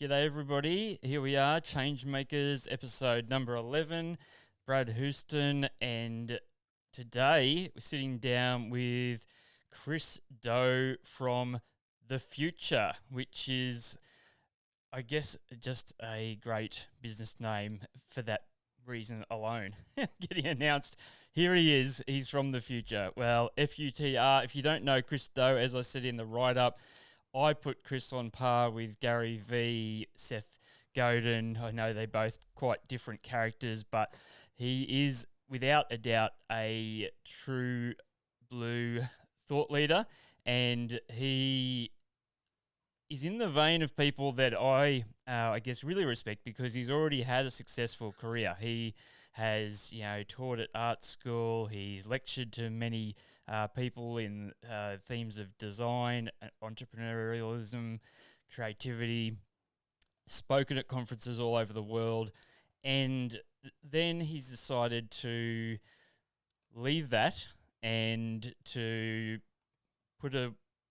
G'day, everybody. Here we are, Changemakers, episode number 11. Brad Houston, and today we're sitting down with Chris Doe from the future, which is, I guess, just a great business name for that reason alone. Getting announced, here he is, he's from the future. Well, FUTR, if you don't know Chris Doe, as I said in the write up, I put Chris on par with Gary V, Seth Godin. I know they're both quite different characters, but he is without a doubt a true blue thought leader, and he is in the vein of people that I guess, really respect because he's already had a successful career. He has, taught at art school. He's lectured to many people in themes of design, entrepreneurialism, creativity, spoken at conferences all over the world. And then he's decided to leave that and to put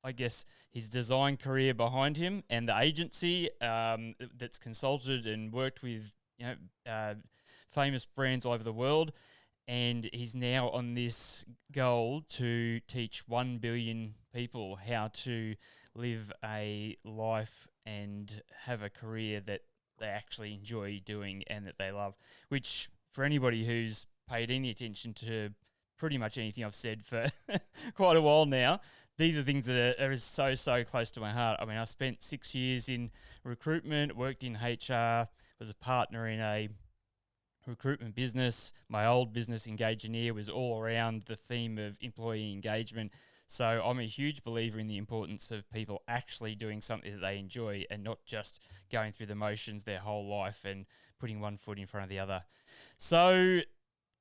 I guess, his design career behind him and the agency that's consulted and worked with famous brands all over the world. And he's now on this goal to teach 1 billion people how to live a life and have a career that they actually enjoy doing and that they love, which for anybody who's paid any attention to pretty much anything I've said for quite a while now, these are things that are so close to my heart. I mean, I spent 6 years in recruitment, worked in HR, was a partner in a recruitment business. My old business, Engageneer, was all around the theme of employee engagement. So I'm a huge believer in the importance of people actually doing something that they enjoy and not just going through the motions their whole life and putting one foot in front of the other. So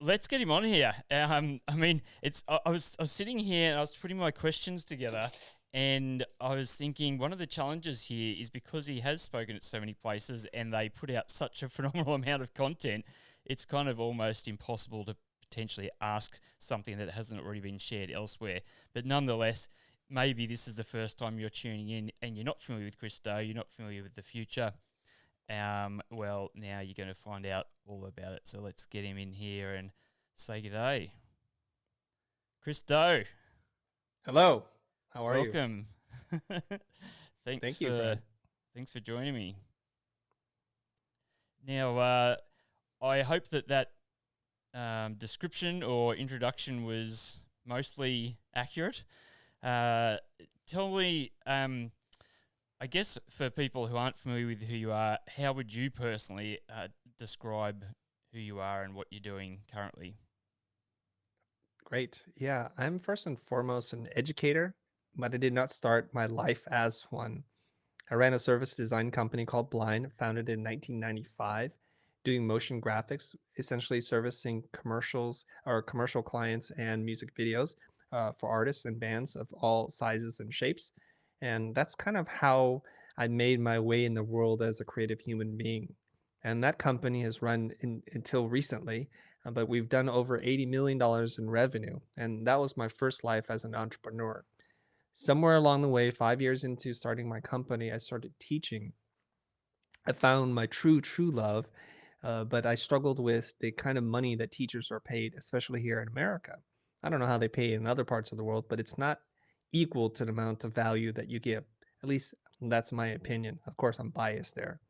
let's get him on here. I mean, I was sitting here and I was putting my questions together, and I was thinking one of the challenges here is because he has spoken at so many places and they put out such a phenomenal amount of content, it's kind of almost impossible to potentially ask something that hasn't already been shared elsewhere. But nonetheless, maybe this is the first time you're tuning in and you're not familiar with Chris Doe, you're not familiar with the future. Well, now you're going to find out all about it. So let's get him in here and say good day. Chris Doe, Hello. How are you? welcome. thanks Thank you, for Brad. thanks for joining me. Now, I hope that description or introduction was mostly accurate. Uh, Tell me, I guess for people who aren't familiar with who you are, how would you personally describe who you are and what you're doing currently? Great. Yeah, I'm first and foremost an educator, but I did not start my life as one. I ran a service design company called Blind, founded in 1995, doing motion graphics, essentially servicing commercials or commercial clients and music videos for artists and bands of all sizes and shapes. And that's kind of how I made my way in the world as a creative human being. And that company has run until recently, but we've done over $80 million in revenue. And that was my first life as an entrepreneur. Somewhere along the way, 5 years into starting my company, I started teaching. I found my true love, but I struggled with the kind of money that teachers are paid, especially here in America. I don't know how they pay in other parts of the world, but it's not equal to the amount of value that you give. At least that's my opinion. Of course, I'm biased there.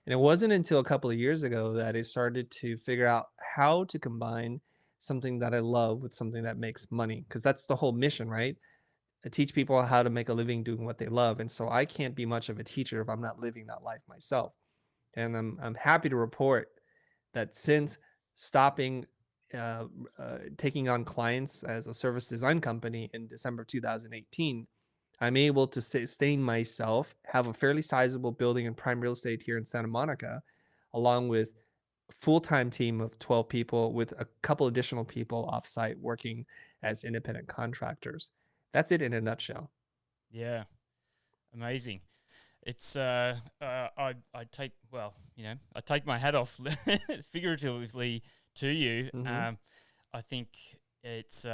And it wasn't until a couple of years ago that I started to figure out how to combine something that I love with something that makes money, because that's the whole mission, right? I teach people how to make a living doing what they love. And so I can't be much of a teacher if I'm not living that life myself. And I'm happy to report that since stopping uh, taking on clients as a service design company in December of 2018, I'm able to sustain myself, have a fairly sizable building and prime real estate here in Santa Monica, along with a full-time team of 12 people with a couple additional people offsite working as independent contractors. That's it in a nutshell. Yeah, amazing. It's I take I take my hat off figuratively to you. Hmm. I think it's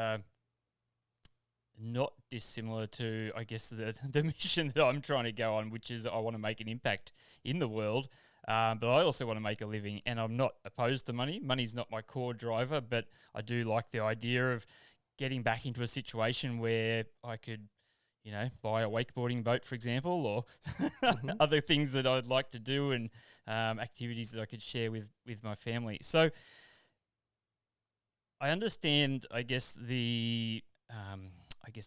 not dissimilar to, I guess, the mission that I'm trying to go on, which is I want to make an impact in the world. But I also want to make a living, and I'm not opposed to money. Money's not my core driver, but I do like the idea of getting back into a situation where I could, buy a wakeboarding boat, for example, or Hmm. other things that I'd like to do, and activities that I could share with my family. So I understand, I guess,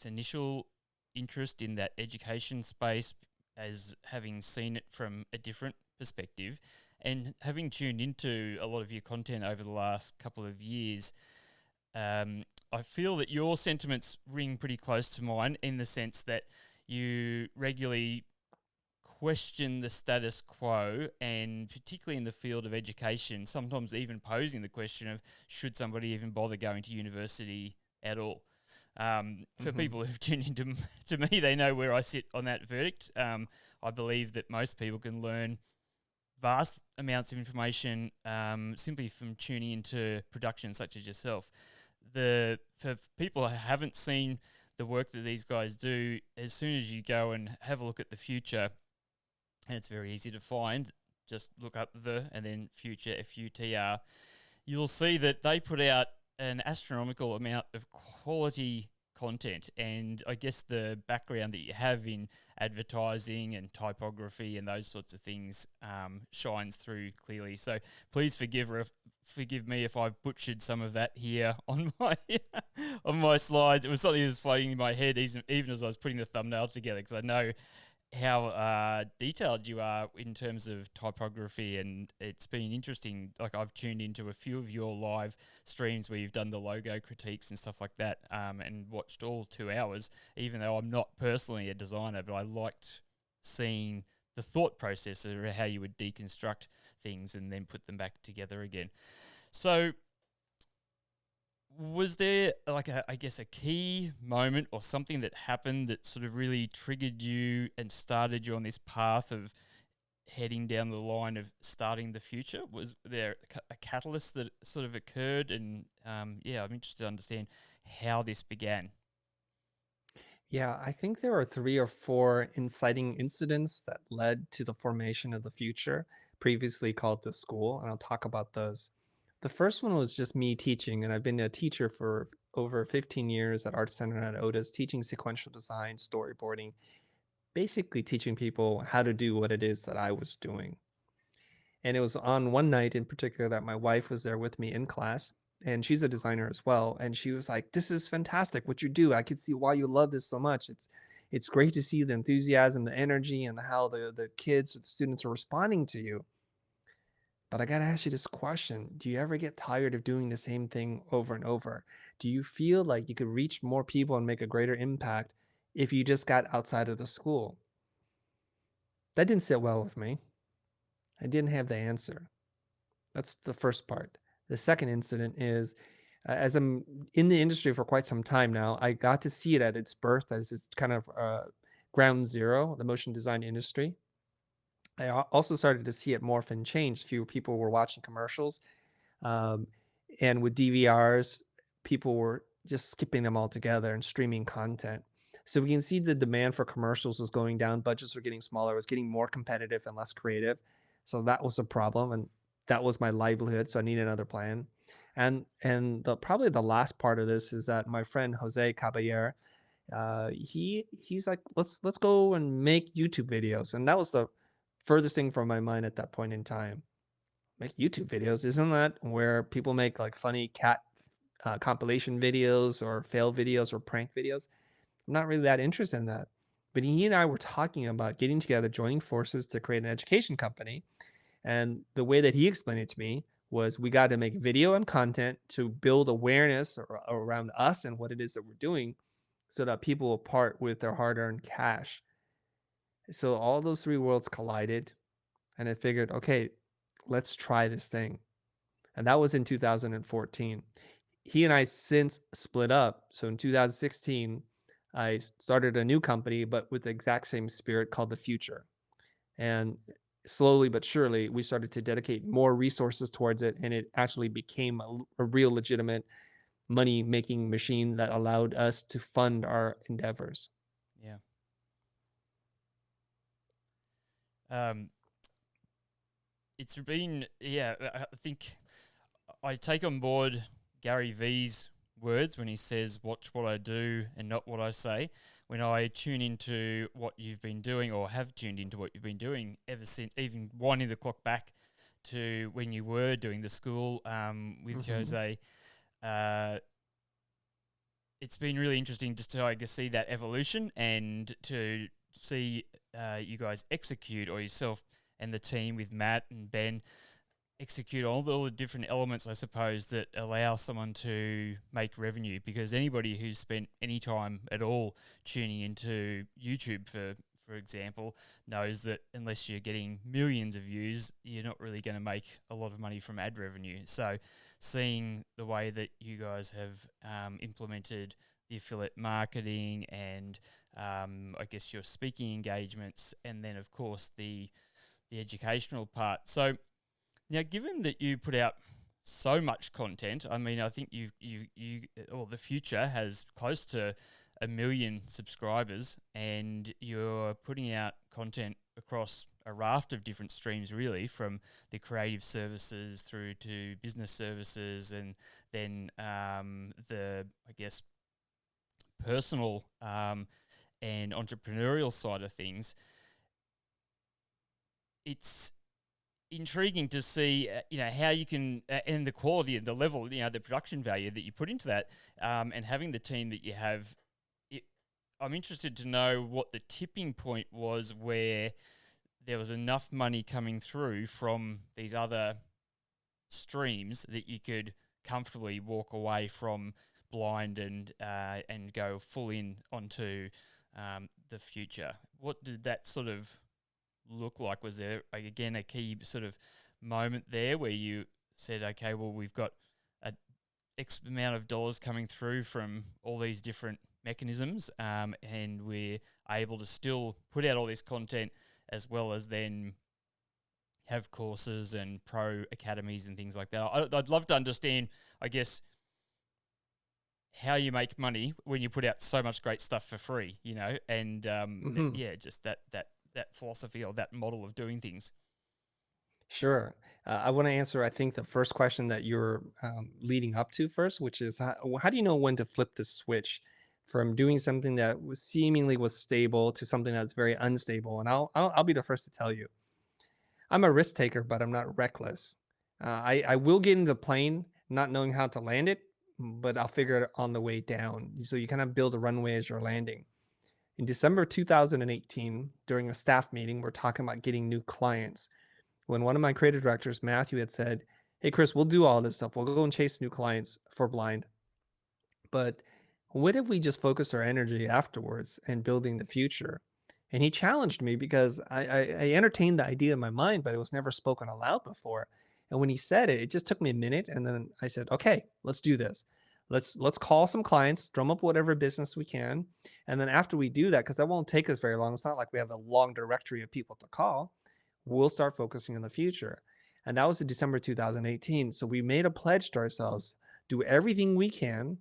initial interest in that education space as having seen it from a different perspective, and having tuned into a lot of your content over the last couple of years. I feel that your sentiments ring pretty close to mine in the sense that you regularly question the status quo, and particularly in the field of education, sometimes even posing the question of should somebody even bother going to university at all. For Hmm. people who've tuned into to me, they know where I sit on that verdict. I believe that most people can learn vast amounts of information simply from tuning into productions such as yourself. For people who haven't seen the work that these guys do, as soon as you go and have a look at the future, and it's very easy to find. Just look up the and then future FUTR. You'll see that they put out an astronomical amount of quality content, and I guess the background that you have in advertising and typography and those sorts of things shines through clearly. So please forgive me if I've butchered some of that here on my on my slides. It was something that was floating in my head even as I was putting the thumbnail together, because I know how detailed you are in terms of typography, and it's been interesting. Like, I've tuned into a few of your live streams where you've done the logo critiques and stuff like that, and watched all 2 hours. Even though I'm not personally a designer, but I liked seeing the thought process of how you would deconstruct things and then put them back together again. So was there like I guess a key moment or something that happened that sort of really triggered you and started you on this path of heading down the line of starting the future? Was there a catalyst that sort of occurred? And yeah, I'm interested to understand how this began. Yeah, I think there are three or four inciting incidents that led to the formation of the future, previously called the school, and I'll talk about those. The first one was just me teaching, and I've been a teacher for over 15 years at Art Center and at Otis, teaching sequential design, storyboarding, basically teaching people how to do what it is that I was doing. And it was on one night in particular that my wife was there with me in class, and she's a designer as well. And she was like, "This is fantastic what you do. I can see why you love this so much. It's great to see the enthusiasm, the energy, and how the kids or the students are responding to you. But I gotta ask you this question. Do you ever get tired of doing the same thing over and over? Do you feel like you could reach more people and make a greater impact if you just got outside of the school?" That didn't sit well with me. I didn't have the answer. That's the first part. The second incident is, as I'm in the industry for quite some time now, I got to see it at its birth as its kind of ground zero, the motion design industry. I also started to see it morph and change. Fewer people were watching commercials. Um, and with DVRs, people were just skipping them altogether and streaming content. So we can see the demand for commercials was going down. Budgets were getting smaller. It was getting more competitive and less creative. So that was a problem, and that was my livelihood. So I needed another plan. And probably the last part of this is that my friend Jose Caballero, he's like, let's go and make YouTube videos, and that was the furthest thing from my mind at that point in time. Make YouTube videos, isn't that where people make like funny cat compilation videos or fail videos or prank videos? I'm not really that interested in that. But he and I were talking about getting together, joining forces to create an education company. And the way that he explained it to me was we got to make video and content to build awareness around us and what it is that we're doing so that people will part with their hard earned cash. So all those three worlds collided. And I figured, okay, let's try this thing. And that was in 2014. He and I since split up. So in 2016, I started a new company, but with the exact same spirit called The Future. And slowly but surely, we started to dedicate more resources towards it, and it actually became a real legitimate money making machine that allowed us to fund our endeavors. Yeah. Um, it's been, yeah, I think I take on board Gary V's words when he says, "Watch what I do and not what I say." When I tune into what you've been doing, or have tuned into what you've been doing ever since, even winding the clock back to when you were doing the school with Hmm. Jose, uh, it's been really interesting just to, I guess, see that evolution and to see you guys execute, or yourself and the team with Matt and Ben execute all the different elements, I suppose, that allow someone to make revenue. Because anybody who's spent any time at all tuning into YouTube, for example, knows that unless you're getting millions of views, you're not really going to make a lot of money from ad revenue. So, seeing the way that you guys have implemented the affiliate marketing and I guess your speaking engagements, and then of course the educational part. So now, given that you put out so much content, I mean, I think or the Future has close to 1 million subscribers, and you're putting out content across a raft of different streams, really, from the creative services through to business services, and then I guess, personal and entrepreneurial side of things. It's intriguing to see, how you can, and the quality and the level, the production value that you put into that, and having the team that you have. It, I'm interested to know what the tipping point was where there was enough money coming through from these other streams that you could comfortably walk away from Blind and go full in onto the Future. What did that sort of look like? Was there, again, a key sort of moment there where you said, okay, well, we've got a X amount of dollars coming through from all these different mechanisms, and we're able to still put out all this content, as well as then have courses and pro academies and things like that? I'd love to understand, I guess, how you make money when you put out so much great stuff for free, and Hmm. yeah, just that philosophy, or that model of doing things. Sure. I want to answer, I think, the first question that you're leading up to first, which is how do you know when to flip the switch from doing something that was seemingly was stable to something that's very unstable? And I'll be the first to tell you, I'm a risk taker, but I'm not reckless. I will get into the plane not knowing how to land it, but I'll figure it on the way down. So you kind of build a runway as you're landing. In December 2018, during a staff meeting, we're talking about getting new clients when one of my creative directors, Matthew, had said, "Hey, Chris, we'll do all this stuff. We'll go and chase new clients for Blind. But what if we just focus our energy afterwards and building the future?" And he challenged me because I entertained the idea in my mind, but it was never spoken aloud before. And when he said it, it just took me a minute. And then I said, okay, let's do this. Let's call some clients, drum up whatever business we can. And then after we do that, because that won't take us very long, it's not like we have a long directory of people to call, we'll start focusing on the future. And that was in December 2018. So we made a pledge to ourselves, do everything we can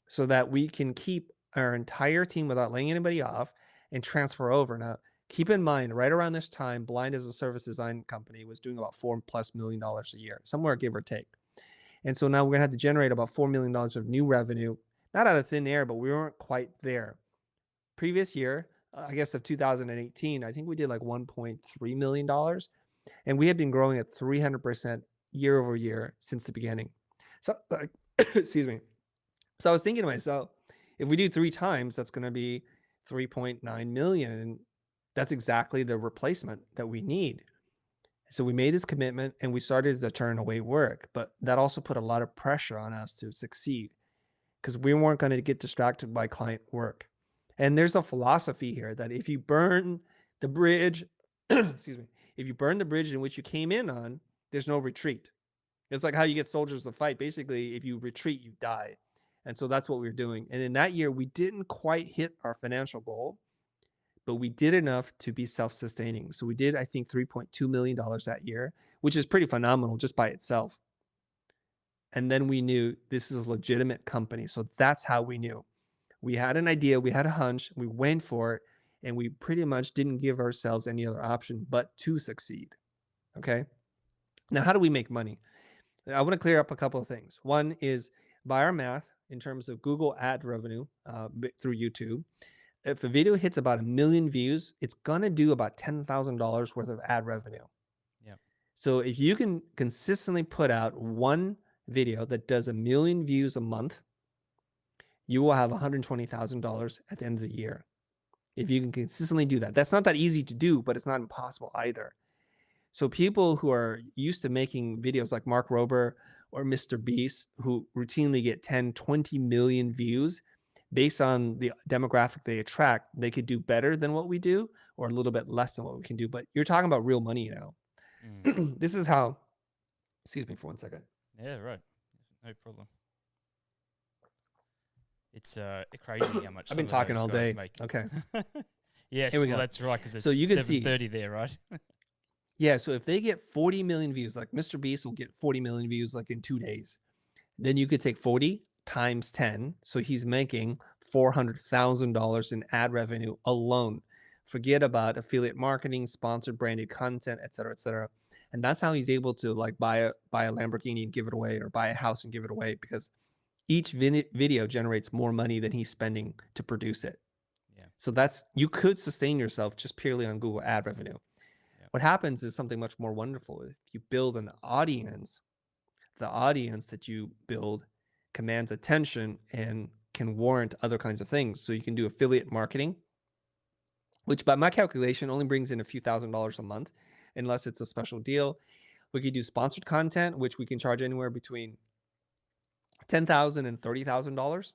so that we can keep our entire team without laying anybody off and transfer over. Now, keep in mind, right around this time, Blind as a service design company was doing about $4+ million a year, somewhere give or take. And so now we're gonna have to generate about $4 million of new revenue, not out of thin air, but we weren't quite there. Previous year, I guess of 2018, I think we did like $1.3 million, and we had been growing at 300% year over year since the beginning. So, excuse me. So I was thinking to myself, if we do 3 times, that's going to be 3.9 million. And that's exactly the replacement that we need. So we made this commitment and we started to turn away work, but that also put a lot of pressure on us to succeed because we weren't going to get distracted by client work. And there's a philosophy here that if you burn the bridge, excuse me, if you burn the bridge in which you came in on, there's no retreat. It's like how you get soldiers to fight. Basically, if you retreat, you die. And so that's what we were doing. And in that year, we didn't quite hit our financial goal, but we did enough to be self-sustaining. So we did, I think, $3.2 million that year, which is pretty phenomenal just by itself. And then we knew this is a legitimate company. So that's how we knew. We had an idea, we had a hunch, we went for it, and we pretty much didn't give ourselves any other option but to succeed. Okay. Now, how do we make money? I want to clear up a couple of things. One is by our math in terms of Google ad revenue through YouTube. If a video hits about 1 million views, it's going to do about $10,000 worth of ad revenue. Yeah. So if you can consistently put out one video that does 1 million views a month, you will have $120,000 at the end of the year. If you can consistently do that, that's not that easy to do, but it's not impossible either. So people who are used to making videos like Mark Rober or Mr. Beast, who routinely get 10, 20 million views, based on the demographic they attract, they could do better than what we do or a little bit less than what we can do. But you're talking about real money now. Mm. This is how, excuse me for 1 second. Yeah, right. No problem. It's crazy how much I've some been of talking those all guys day. make. Okay. Yes, Here we well, go. that's right, because So it's you can see, 7:30 there, right? yeah. So if they get 40 million views, like Mr. Beast will get 40 million views like in 2 days, then you could take 40 times 10. So he's making $400,000 in ad revenue alone. Forget about affiliate marketing, sponsored branded content, et cetera, et cetera. And that's how he's able to like buy a Lamborghini and give it away, or buy a house and give it away, because each video generates more money than he's spending to produce it. Yeah. So that's, you could sustain yourself just purely on Google ad revenue. Yeah. What happens is something much more wonderful. If you build an audience, the audience that you build commands attention and can warrant other kinds of things. So you can do affiliate marketing, which by my calculation only brings in a few $1,000s a month, unless it's a special deal. We could do sponsored content, which we can charge anywhere between $10,000 and $30,000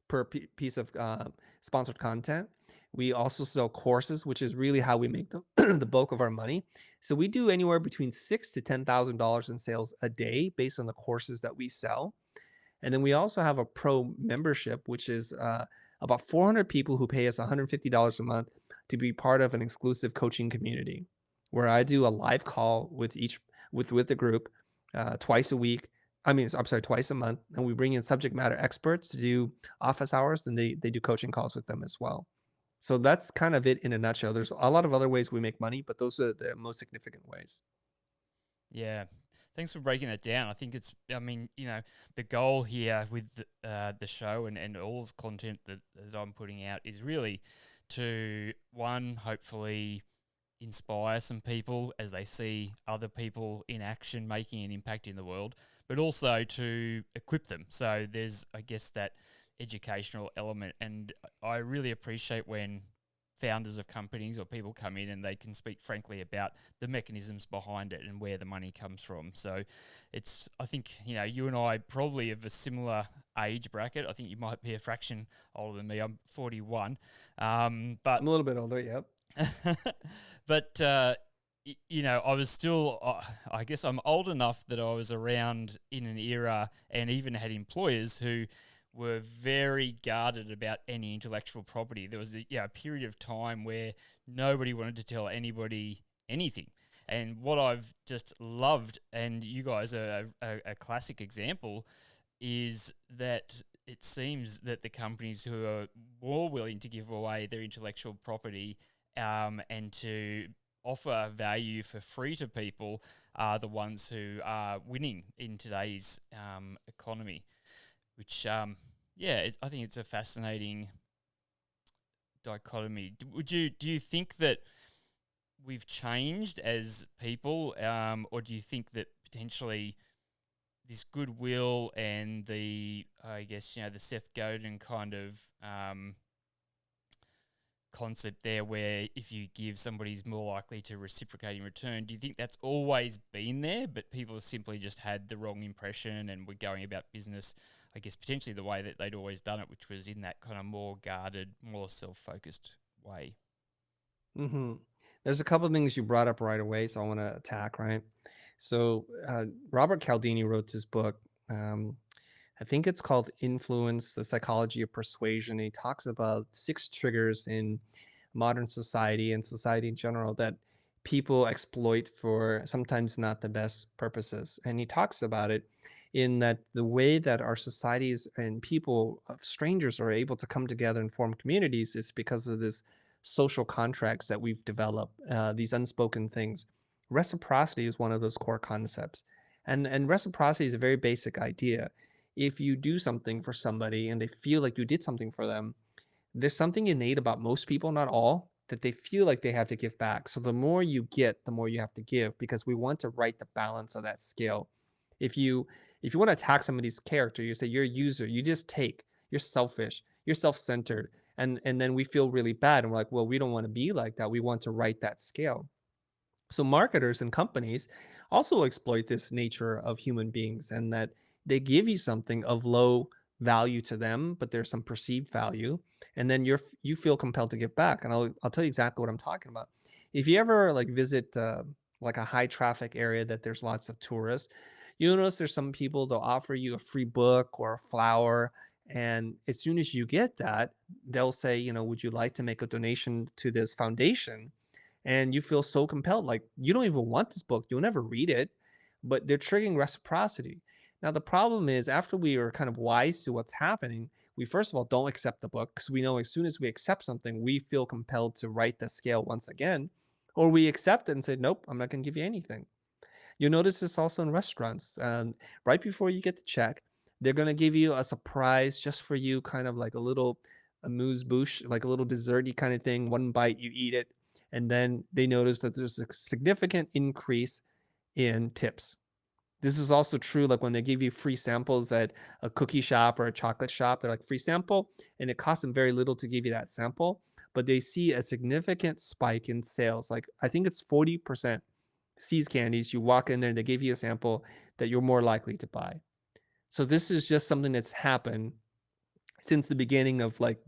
per piece of sponsored content. We also sell courses, which is really how we make the, the bulk of our money. So we do anywhere between $6,000 to $10,000 in sales a day based on the courses that we sell. And then we also have a pro membership, which is about 400 people who pay us $150 a month to be part of an exclusive coaching community, where I do a live call with the group twice a week. I'm sorry, twice a month, and we bring in subject matter experts to do office hours, and they do coaching calls with them as well. So that's kind of it in a nutshell. There's a lot of other ways we make money, but those are the most significant ways. Yeah. Thanks for breaking that down. I think it's, I mean, the goal here with the show and all of the content that I'm putting out is really to, one, hopefully inspire some people as they see other people in action making an impact in the world, but also to equip them. So there's, I guess, that educational element. And I really appreciate when founders of companies or people come in and they can speak frankly about the mechanisms behind it and where the money comes from. So it's, I think, you and I probably of a similar age bracket. I think you might be a fraction older than me. I'm 41. But I'm a little bit older, yep. but I was still, I guess I'm old enough that I was around in an era and even had employers who were very guarded about any intellectual property. There was a period of time where nobody wanted to tell anybody anything. And what I've just loved, and you guys are a classic example, is that it seems that the companies who are more willing to give away their intellectual property and to offer value for free to people are the ones who are winning in today's economy, which, I think it's a fascinating dichotomy. Do you think that we've changed as people, or do you think that potentially this goodwill and the Seth Godin kind of concept there, where if you give, somebody's more likely to reciprocate in return? Do you think that's always been there, but people simply just had the wrong impression and were going about business, I guess, potentially the way that they'd always done it, which was in that kind of more guarded, more self-focused way? Mm-hmm. There's a couple of things you brought up right away, so I want to attack, right? So Robert Cialdini wrote this book. I think it's called Influence, the Psychology of Persuasion. He talks about 6 triggers in modern society and society in general that people exploit for sometimes not the best purposes. And he talks about it in that the way that our societies and people, strangers, are able to come together and form communities is because of this social contracts that we've developed, these unspoken things. Reciprocity is one of those core concepts. And reciprocity is a very basic idea. If you do something for somebody and they feel like you did something for them, there's something innate about most people, not all, that they feel like they have to give back. So the more you get, the more you have to give, because we want to right the balance of that scale. If you if you want to attack somebody's character, you say you're a user, you just take, you're selfish, you're self-centered, and then we feel really bad and we're like, well, we don't want to be like that. We want to right that scale. So marketers and companies also exploit this nature of human beings, and that they give you something of low value to them, but there's some perceived value, and then you feel compelled to give back. And I'll tell you exactly what I'm talking about. If you ever like visit like a high traffic area that there's lots of tourists, you'll notice there's some people they'll offer you a free book or a flower. And as soon as you get that, they'll say, would you like to make a donation to this foundation? And you feel so compelled, like you don't even want this book, you'll never read it, but they're triggering reciprocity. Now the problem is, after we are kind of wise to what's happening, we first of all don't accept the book, because we know as soon as we accept something, we feel compelled to write the scale once again, or we accept it and say, nope, I'm not going to give you anything. You'll notice this also in restaurants. Right before you get the check, they're going to give you a surprise just for you, kind of like a little amuse bouche, like a little desserty kind of thing. One bite, you eat it, and then they notice that there's a significant increase in tips. This is also true like when they give you free samples at a cookie shop or a chocolate shop. They're like, free sample, and it costs them very little to give you that sample, but they see a significant spike in sales. Like I think it's 40% Seas candies. You walk in there, they give you a sample that you're more likely to buy. So this is just something that's happened since the beginning of like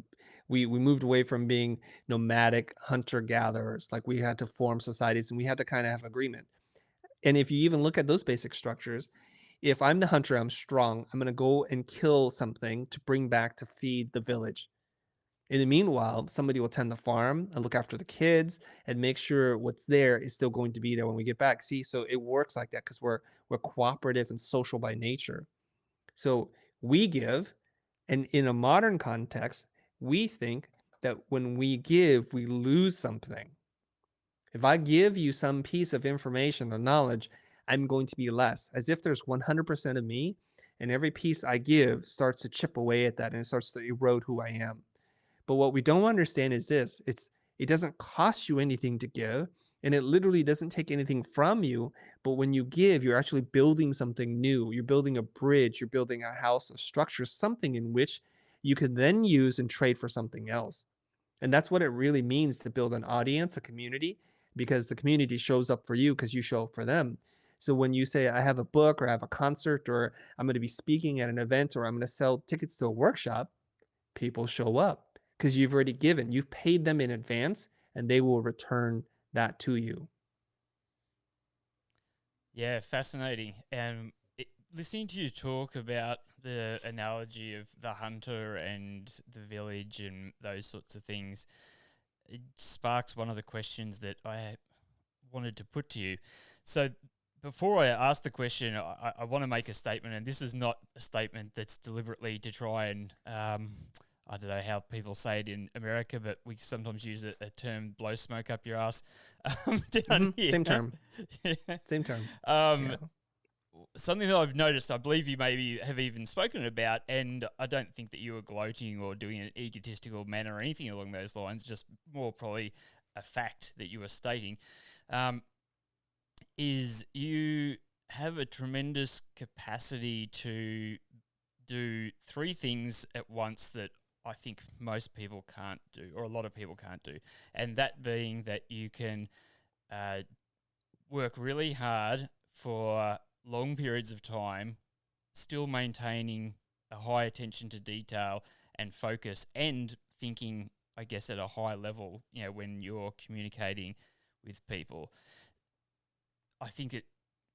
we moved away from being nomadic hunter gatherers. Like we had to form societies and we had to kind of have agreement. And if you even look at those basic structures, if I'm the hunter, I'm strong, I'm going to go and kill something to bring back to feed the village. In the meanwhile, somebody will tend the farm and look after the kids and make sure what's there is still going to be there when we get back. See, so it works like that because we're cooperative and social by nature. So we give, and in a modern context, we think that when we give, we lose something. If I give you some piece of information or knowledge, I'm going to be less, as if there's 100% of me, and every piece I give starts to chip away at that and it starts to erode who I am. But what we don't understand is this: it doesn't cost you anything to give, and it literally doesn't take anything from you. But when you give, you're actually building something new. You're building a bridge, you're building a house, a structure, something in which you can then use and trade for something else. And that's what it really means to build an audience, a community, because the community shows up for you because you show up for them. So when you say, I have a book, or I have a concert, or I'm going to be speaking at an event, or I'm going to sell tickets to a workshop, people show up because you've already given, you've paid them in advance, and they will return that to you. Yeah, fascinating. And listening to you talk about the analogy of the hunter and the village and those sorts of things, it sparks one of the questions that I wanted to put to you. So before I ask the question, I want to make a statement, and this is not a statement that's deliberately to try and I don't know how people say it in America, but we sometimes use a term "blow smoke up your ass" down here. Same term. Yeah. Same term. Um, Yeah. Something that I've noticed, I believe you maybe have even spoken about, and I don't think that you were gloating or doing an egotistical manner or anything along those lines, just more probably a fact that you were stating, um, is you have a tremendous capacity to do three things at once that I think most people can't do, or a lot of people can't do. And that being that you can uh, work really hard for long periods of time, still maintaining a high attention to detail and focus and thinking, I guess, at a high level, when you're communicating with people. I think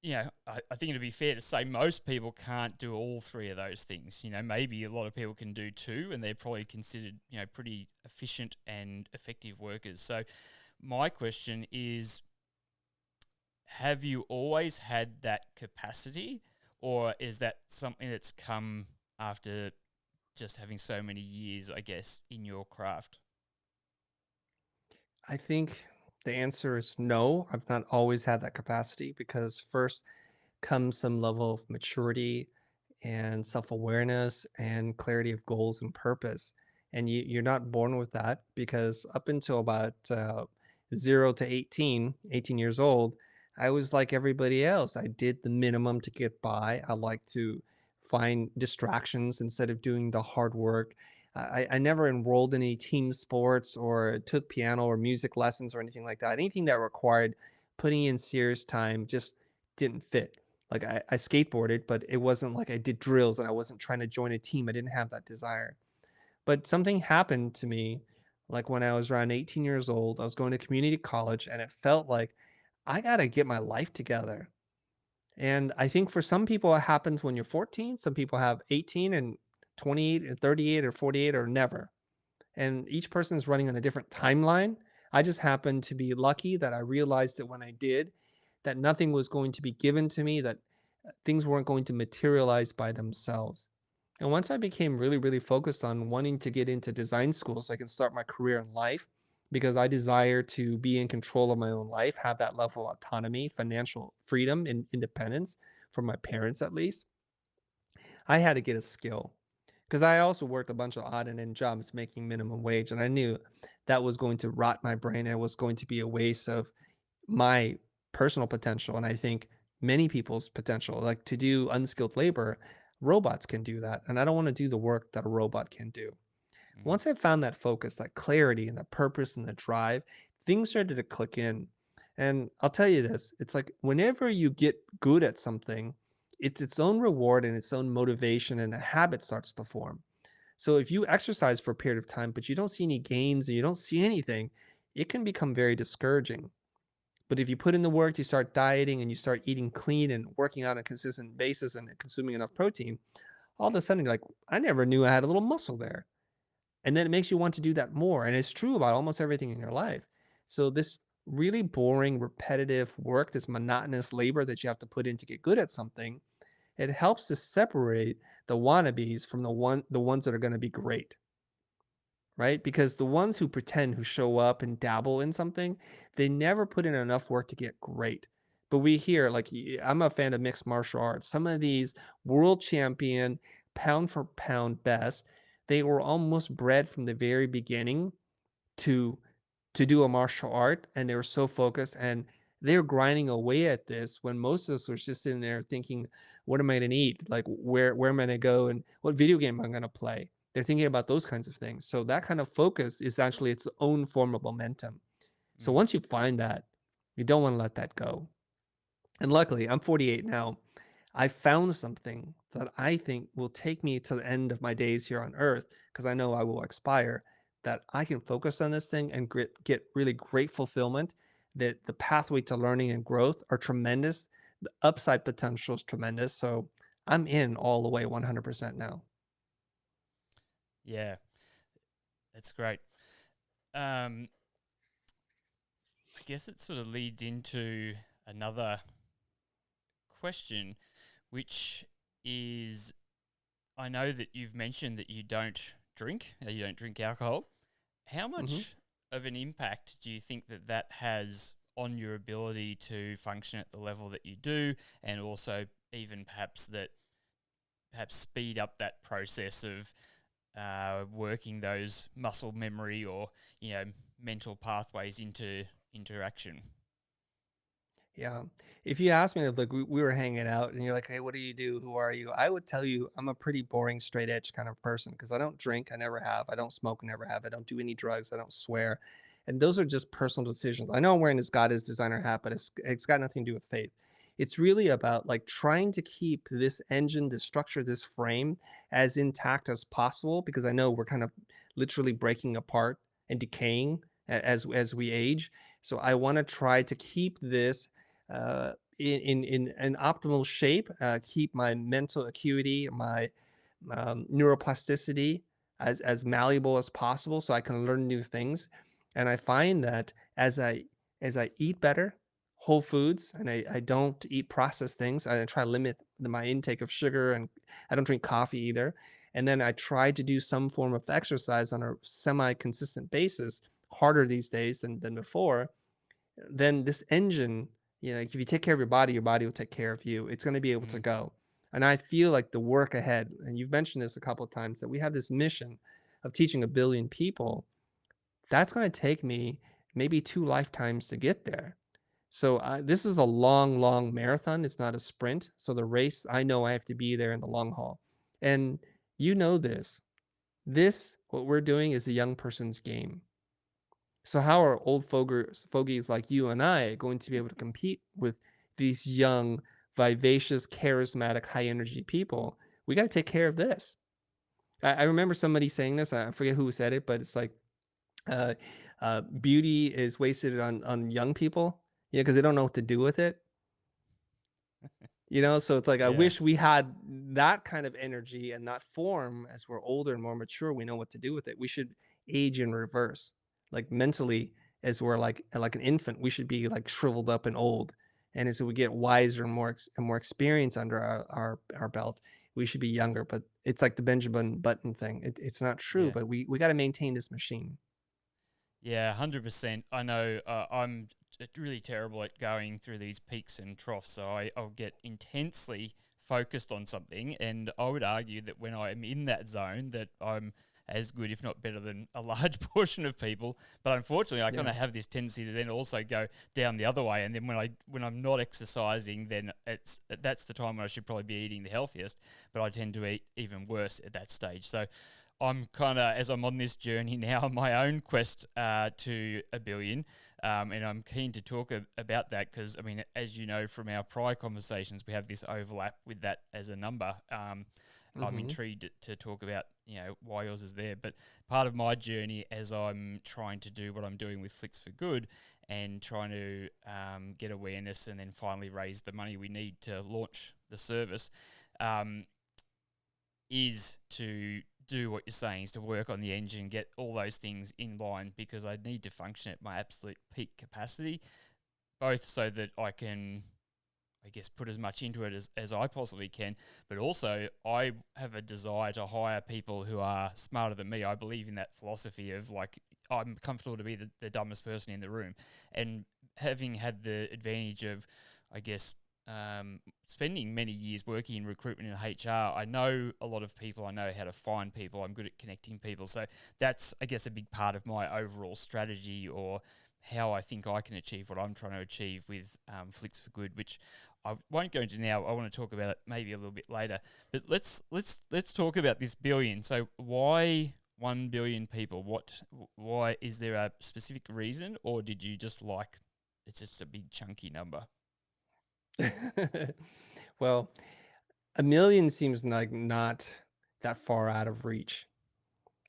I think it'd be fair to say most people can't do all three of those things. Maybe a lot of people can do two, and they're probably considered, pretty efficient and effective workers. So my question is, have you always had that capacity, or is that something that's come after just having so many years, I guess, in your craft? I think the answer is no. I've not always had that capacity because first comes some level of maturity and self-awareness and clarity of goals and purpose. And you're not born with that because up until about 0 to 18 years old, I was like everybody else. I did the minimum to get by. I like to find distractions instead of doing the hard work. I never enrolled in any team sports or took piano or music lessons or anything like that. Anything that required putting in serious time just didn't fit. Like I skateboarded, but it wasn't like I did drills and I wasn't trying to join a team. I didn't have that desire. But something happened to me like when I was around 18 years old. I was going to community college and it felt like I got to get my life together. And I think for some people it happens when you're 14, some people have 18 and 28 and 38 or 48 or never. And each person is running on a different timeline. I just happened to be lucky that I realized that when I did, that nothing was going to be given to me, that things weren't going to materialize by themselves. And once I became really, really focused on wanting to get into design school so I can start my career in life, because I desire to be in control of my own life, have that level of autonomy, financial freedom, and independence from my parents at least, I had to get a skill because I also worked a bunch of odd and end jobs making minimum wage. And I knew that was going to rot my brain and it was going to be a waste of my personal potential. And I think many people's potential, like to do unskilled labor, robots can do that. And I don't want to do the work that a robot can do. Mm, Once I found that focus, that clarity and the purpose and the drive, things started to click in. And I'll tell you this, it's like whenever you get good at something, it's its own reward and its own motivation, and a habit starts to form. So if you exercise for a period of time, but you don't see any gains or you don't see anything, it can become very discouraging. But if you put in the work, you start dieting and you start eating clean and working out on a consistent basis and consuming enough protein, all of a sudden you're like, I never knew I had a little muscle there. And then it makes you want to do that more. And it's true about almost everything in your life. So this really boring, repetitive work, this monotonous labor that you have to put in to get good at something, it helps to separate the wannabes from the ones that are going to be great, right? Because the ones who pretend, who show up and dabble in something, they never put in enough work to get great. But we hear, like, I'm a fan of mixed martial arts. Some of these world champion, pound for pound best, they were almost bred from the very beginning to do a martial art, and they were so focused and they were grinding away at this when most of us were just sitting there thinking, what am I going to eat? Like where am I going to go and what video game am I going to play? They're thinking about those kinds of things. So that kind of focus is actually its own form of momentum. So mm, once you find that, you don't want to let that go. And luckily, I'm 48 now. I found something that I think will take me to the end of my days here on earth because I know I will expire, that I can focus on this thing and get really great fulfillment, that the pathway to learning and growth are tremendous. The upside potential is tremendous. So I'm in all the way 100% now. yeah, that's great. Um, I guess it sort of leads into another question, which is I know that you've mentioned that you don't drink alcohol. How Hmm. much of an impact do you think that that has on your ability to function at the level that you do, and also even perhaps speed up that process of working those muscle memory or mental pathways into interaction? Yeah. If you asked me, like, we were hanging out and you're like, hey, what do you do? Who are you? I would tell you I'm a pretty boring, straight edge kind of person because I don't drink. I never have. I don't smoke. Never have. I don't do any drugs. I don't swear. And those are just personal decisions. I know I'm wearing this God is designer hat, but it's got nothing to do with faith. It's really about like trying to keep this engine, this structure, this frame as intact as possible because I know we're kind of literally breaking apart and decaying as we age. So I want to try to keep this in an optimal shape, keep my mental acuity, my neuroplasticity as malleable as possible, so I can learn new things. And I find that as I eat better, whole foods and I don't eat processed things. I try to limit my intake of sugar and I don't drink coffee either. And then I try to do some form of exercise on a semi consistent basis, harder these days than before. Then this engine, like if you take care of your body will take care of you. It's going to be able to Mm-hmm. go. And I feel like the work ahead, and you've mentioned this a couple of times, that we have this mission of teaching a billion people. That's going to take me maybe 2 lifetimes to get there. So this is a long, long marathon. It's not a sprint. So the race, I know I have to be there in the long haul. And you know this. What we're doing is a young person's game. So how are old fogies like you and I going to be able to compete with these young, vivacious, charismatic, high energy people? We got to take care of this. I remember somebody saying this. I forget who said it, but it's like uh, beauty is wasted on young people, because they don't know what to do with it. So it's like I Yeah. wish we had that kind of energy and that form as we're older and more mature. We know what to do with it. We should age in reverse, like mentally, as we're like an infant. We should be like shriveled up and old, and as we get wiser and more experience under our belt, we should be younger. But it's like the Benjamin Button thing. It's not true, Yeah. but we got to maintain this machine. Yeah, 100%. I know I'm really terrible at going through these peaks and troughs, so I'll get intensely focused on something, and I would argue that when I'm in that zone, that I'm as good, if not better, than a large portion of people. But unfortunately, I kind Yeah. of have this tendency to then also go down the other way, and then when I'm not exercising, then that's the time when I should probably be eating the healthiest, but I tend to eat even worse at that stage. So I'm kind of, as I'm on this journey now, on my own quest to a billion, and I'm keen to talk about that because, I mean, as you know from our prior conversations, we have this overlap with that as a number. I'm Hmm. intrigued to talk about, why yours is there. But part of my journey as I'm trying to do what I'm doing with Flicks for Good and trying to get awareness and then finally raise the money we need to launch the service, um, is to do what you're saying, is to work on the engine, get all those things in line because I need to function at my absolute peak capacity, both so that I can, I guess, put as much into it as I possibly can, but also I have a desire to hire people who are smarter than me. I believe in that philosophy of like, I'm comfortable to be the dumbest person in the room. And having had the advantage of, I guess, spending many years working in recruitment and HR, I know a lot of people. I know how to find people. I'm good at connecting people. So that's, I guess, a big part of my overall strategy or how I think I can achieve what I'm trying to achieve with Flicks for Good, which I won't go into now. I want to talk about it maybe a little bit later. But let's talk about this billion. So why 1 billion people? Why is there a specific reason, or did you just like it's just a big chunky number? Well, a million seems like not that far out of reach.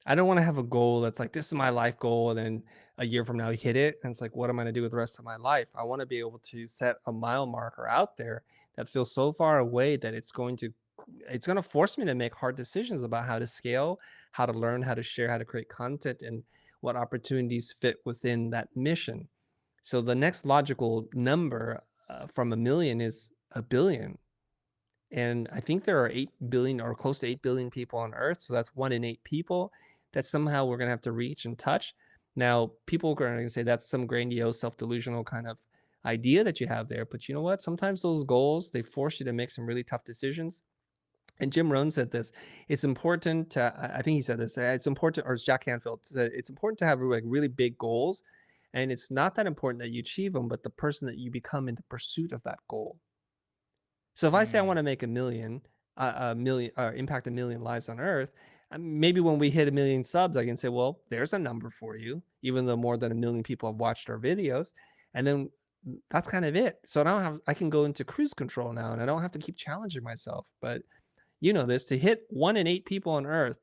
I don't want to have a goal that's like, this is my life goal. And then a year from now, you hit it. And it's like, what am I going to do with the rest of my life? I want to be able to set a mile marker out there that feels so far away that it's going to force me to make hard decisions about how to scale, how to learn, how to share, how to create content, and what opportunities fit within that mission. So the next logical number from a million is a billion. And I think there are 8 billion or close to 8 billion people on Earth. So that's 1 in 8 people that somehow we're going to have to reach and touch. Now, people are going to say that's some grandiose, self delusional kind of idea that you have there. But you know what? Sometimes those goals, they force you to make some really tough decisions. And Jim Rohn said this: it's important to, I think he said this, it's important, or it's Jack Canfield said, it's important to have like really big goals. And it's not that important that you achieve them, but the person that you become in the pursuit of that goal. So if I say I Mm, want to make a million, impact a million lives on Earth, maybe when we hit a million subs, I can say, well, there's a number for you, even though more than a million people have watched our videos, and then that's kind of it. So I can go into cruise control now, and I don't have to keep challenging myself. But you know this: to hit 1 in 8 people on Earth,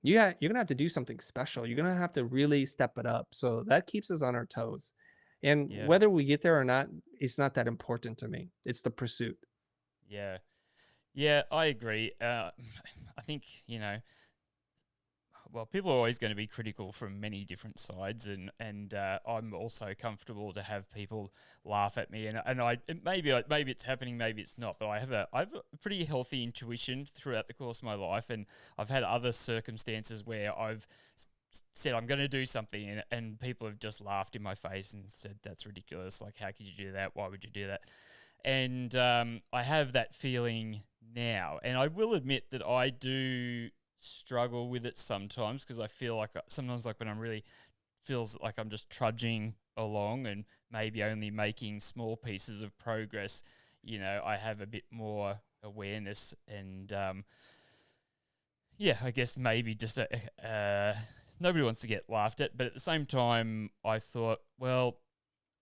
you're gonna have to do something special. You're gonna have to really step it up. So that keeps us on our toes. And yeah, whether we get there or not, it's not that important to me. It's the pursuit. yeah, yeah. I agree. I think well, people are always going to be critical from many different sides, and I'm also comfortable to have people laugh at me, and maybe it's happening, maybe it's not, but I have a pretty healthy intuition throughout the course of my life, and I've had other circumstances where I've said I'm going to do something, and people have just laughed in my face and said that's ridiculous. Like, how could you do that? Why would you do that? And I have that feeling now, and I will admit that I do struggle with it sometimes because I feel like sometimes, like when I'm really feels like I'm just trudging along and maybe only making small pieces of progress, I have a bit more awareness and yeah, I guess maybe just nobody wants to get laughed at, but at the same time, I thought, well,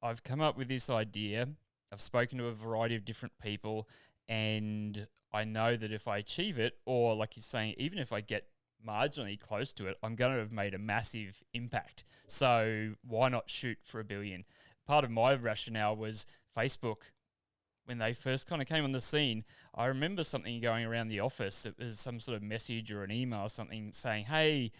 I've come up with this idea. I've spoken to a variety of different people, and I know that if I achieve it, or like you're saying, even if I get marginally close to it, I'm going to have made a massive impact. So why not shoot for 1 billion? Part of my rationale was Facebook. When they first kind of came on the scene, I remember something going around the office. It was some sort of message or an email or something saying, hey,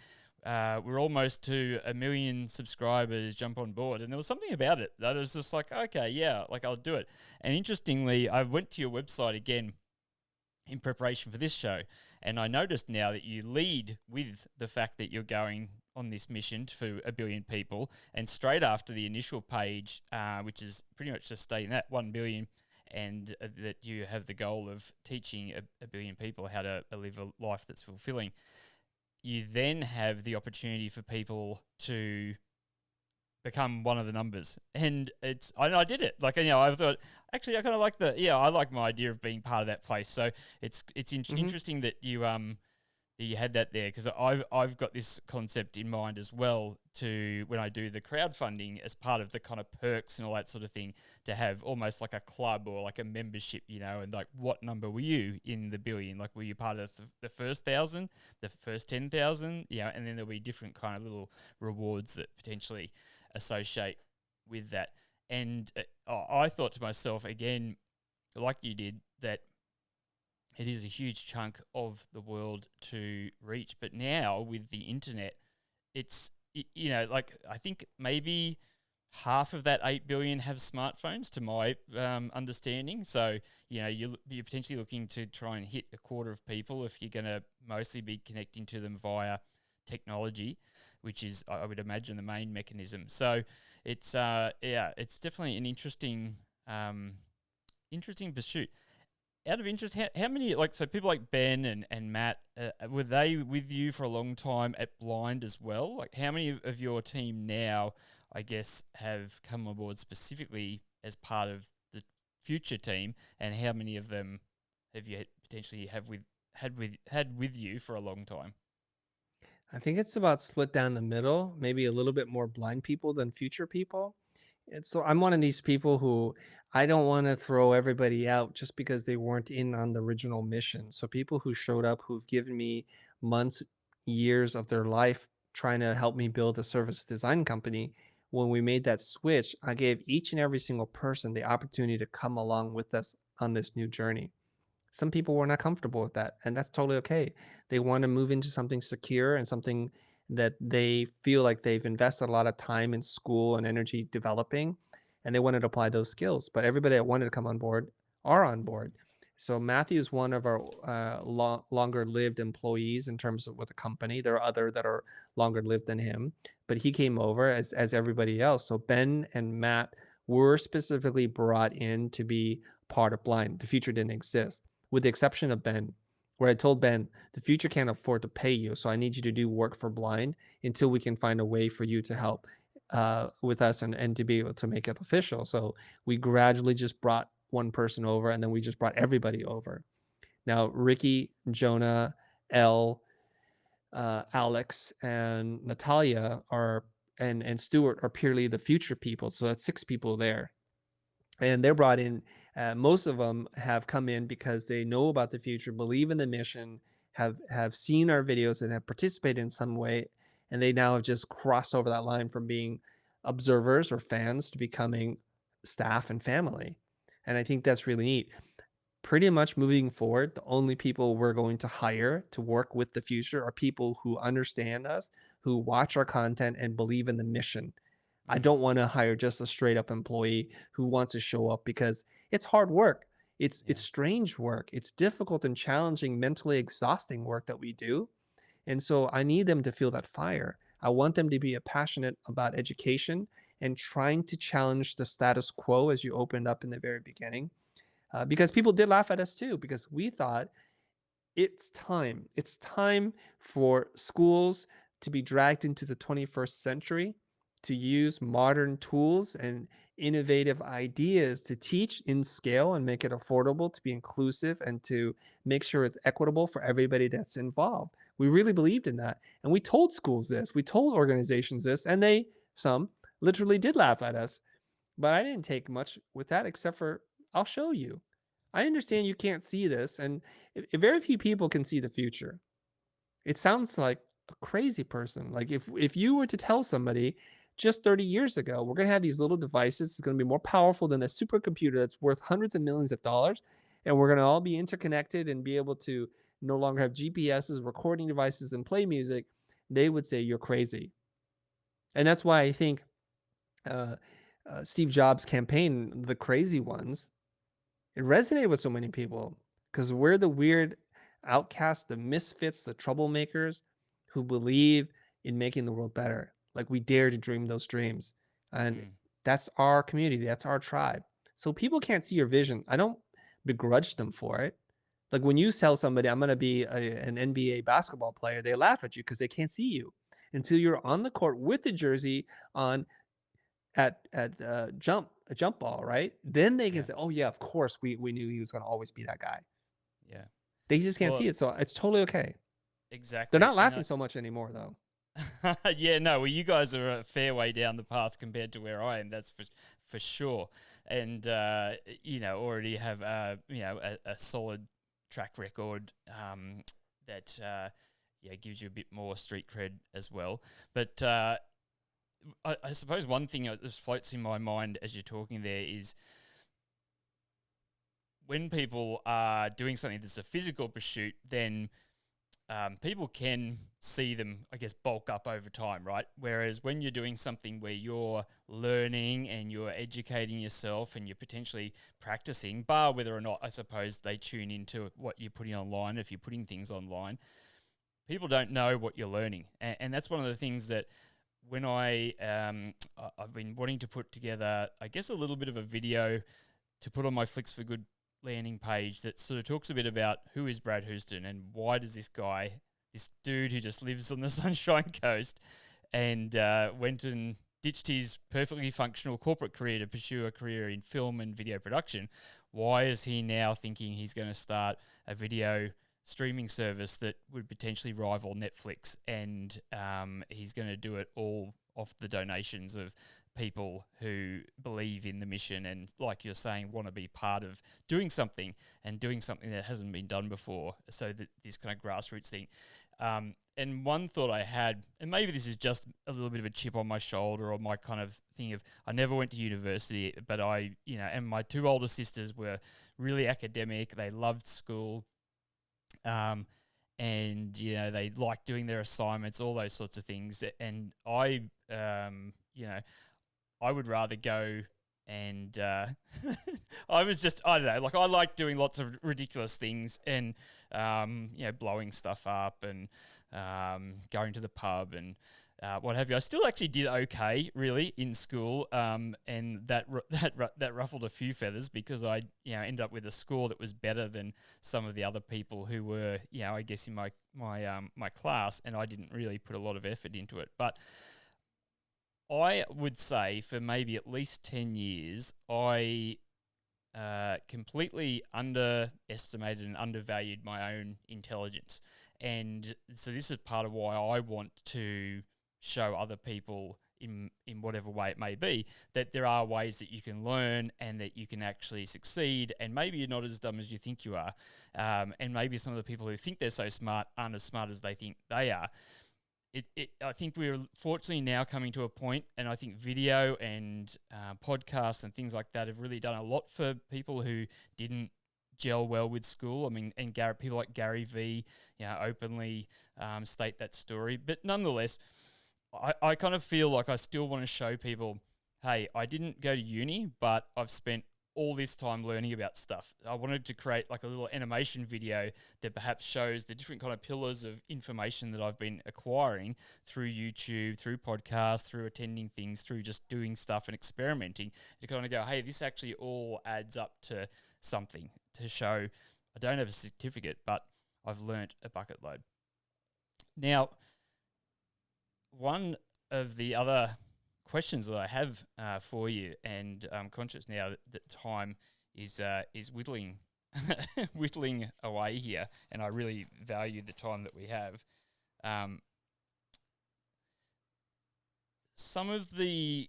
we're almost to 1 million subscribers, jump on board. And there was something about it that was just like, okay, yeah, like I'll do it. And interestingly, I went to your website again in preparation for this show, and I noticed now that you lead with the fact that you're going on this mission for 1 billion people, and straight after the initial page, which is pretty much just stating that 1 billion, and that you have the goal of teaching 1 billion people how to live a life that's fulfilling. You then have the opportunity for people to become one of the numbers, and I did it. Like, I thought, actually I kind of like I like my idea of being part of that place. So it's Hmm. interesting that you had that there, because I've got this concept in mind as well, to when I do the crowdfunding as part of the kind of perks and all that sort of thing, to have almost like a club or like a membership, and like, what number were you in the billion? Like, were you part of the first 1,000, the first 10,000? And then there'll be different kind of little rewards that potentially associate with that. And I thought to myself again, like you did, that it is a huge chunk of the world to reach. But now with the internet, it's, like, I think maybe half of that 8 billion have smartphones, to my understanding. So, you're potentially looking to try and hit a quarter of people if you're going to mostly be connecting to them via technology, which is, I would imagine, the main mechanism. So it's definitely an interesting pursuit. Out of interest, how many, like, so people like Ben and Matt, were they with you for a long time at Blind as well? Like, how many of your team now, I guess, have come on board specifically as part of the future team, and how many of them have you potentially had with you for a long time? I think it's about split down the middle, maybe a little bit more blind people than future people. And so I'm one of these people who I don't want to throw everybody out just because they weren't in on the original mission. So people who showed up, who've given me months, years of their life trying to help me build a service design company, when we made that switch, I gave each and every single person the opportunity to come along with us on this new journey. Some people were not comfortable with that, and that's totally okay. They want to move into something secure and something that they feel like they've invested a lot of time in school and energy developing, and they wanted to apply those skills. But everybody that wanted to come on board are on board. So Matthew is one of our longer lived employees in terms of with the company. There are other that are longer lived than him, but he came over as everybody else. So Ben and Matt were specifically brought in to be part of Blind. The future didn't exist, with the exception of Ben, where I told Ben, the future can't afford to pay you. So I need you to do work for Blind until we can find a way for you to help with us and to be able to make it official. So we gradually just brought one person over, and then we just brought everybody over. Now, Ricky, Jonah, Elle, Alex, and Natalia and Stuart are purely the future people. So that's 6 people there, and they're brought in. Most of them have come in because they know about the future, believe in the mission, have seen our videos, and have participated in some way, and they now have just crossed over that line from being observers or fans to becoming staff and family. And I think that's really neat. Pretty much moving forward, the only people we're going to hire to work with the future are people who understand us, who watch our content and believe in the mission. I Mm, don't want to hire just a straight up employee who wants to show up because it's hard work. It's yeah. strange work. It's difficult and challenging, mentally exhausting work that we do. And so I need them to feel that fire. I want them to be passionate about education and trying to challenge the status quo as you opened up in the very beginning. Because people did laugh at us too, because we thought it's time. It's time for schools to be dragged into the 21st century to use modern tools and innovative ideas to teach in scale and make it affordable, to be inclusive, and to make sure it's equitable for everybody that's involved. We really believed in that. And we told schools this, we told organizations this, and some literally did laugh at us. But I didn't take much with that except for I'll show you. I understand you can't see this, and very few people can see the future. It sounds like a crazy person. Like if you were to tell somebody just 30 years ago, we're going to have these little devices that's going to be more powerful than a supercomputer that's worth hundreds of millions of dollars, and we're going to all be interconnected and be able to no longer have GPSs, recording devices, and play music, they would say you're crazy. And that's why I think uh, Steve Jobs' campaign, the crazy ones, it resonated with so many people because we're the weird outcasts, the misfits, the troublemakers who believe in making the world better. Like we dare to dream those dreams. And Mm, that's our community, that's our tribe. So people can't see your vision. I don't begrudge them for it. Like when you tell somebody, I'm going to be an NBA basketball player, they laugh at you because they can't see you until you're on the court with the jersey on at jump a jump ball, right? Then they can yeah. say, "Oh yeah, of course we knew he was going to always be that guy." Yeah. They just can't Well, see it, so it's totally okay. They're exactly. not And laughing so much anymore, though. yeah, no, well, you guys are a fair way down the path compared to where I am. That's for sure. And already have a solid track record that gives you a bit more street cred as well. But I suppose one thing that just floats in my mind as you're talking there is when people are doing something that's a physical pursuit, then people can see them, I guess, bulk up over time, right? Whereas when you're doing something where you're learning and you're educating yourself and you're potentially practicing, bar whether or not, I suppose, they tune into what you're putting online, if you're putting things online, people don't know what you're learning. And that's one of the things that when I've been wanting to put together, I guess, a little bit of a video to put on my Flicks for Good landing page that sort of talks a bit about who is Brad Houston and why does this guy, this dude who just lives on the Sunshine Coast and went and ditched his perfectly functional corporate career to pursue a career in film and video production, why is he now thinking he's going to start a video streaming service that would potentially rival Netflix, and he's going to do it all off the donations of people who believe in the mission and, like you're saying, want to be part of doing something and doing something that hasn't been done before. So that this kind of grassroots thing. And one thought I had, and maybe this is just a little bit of a chip on my shoulder or my kind of thing of, I never went to university, but and my two older sisters were really academic. They loved school. Um, and they liked doing their assignments, all those sorts of things. And I would rather go and I don't know, like I like doing lots of ridiculous things and blowing stuff up and going to the pub and what have you. I still actually did okay, really, in school, and that ruffled a few feathers because I ended up with a score that was better than some of the other people who were I guess in my class, and I didn't really put a lot of effort into it, but I would say for maybe at least 10 years, I completely underestimated and undervalued my own intelligence. And so this is part of why I want to show other people in whatever way it may be that there are ways that you can learn and that you can actually succeed, and maybe you're not as dumb as you think you are, and maybe some of the people who think they're so smart aren't as smart as they think they are. I think we're fortunately now coming to a point, and I think video and podcasts and things like that have really done a lot for people who didn't gel well with school. I mean, and people like Gary V, openly state that story. But nonetheless, I kind of feel like I still want to show people, hey, I didn't go to uni, but I've spent all this time learning about stuff. I wanted to create like a little animation video that perhaps shows the different kind of pillars of information that I've been acquiring through YouTube, through podcasts, through attending things, through just doing stuff and experimenting, to kind of go, hey, this actually all adds up to something, to show I don't have a certificate, but I've learnt a bucket load. Now, one of the other questions that I have for you, and I'm conscious now that time is whittling whittling away here, and I really value the time that we have. Some of the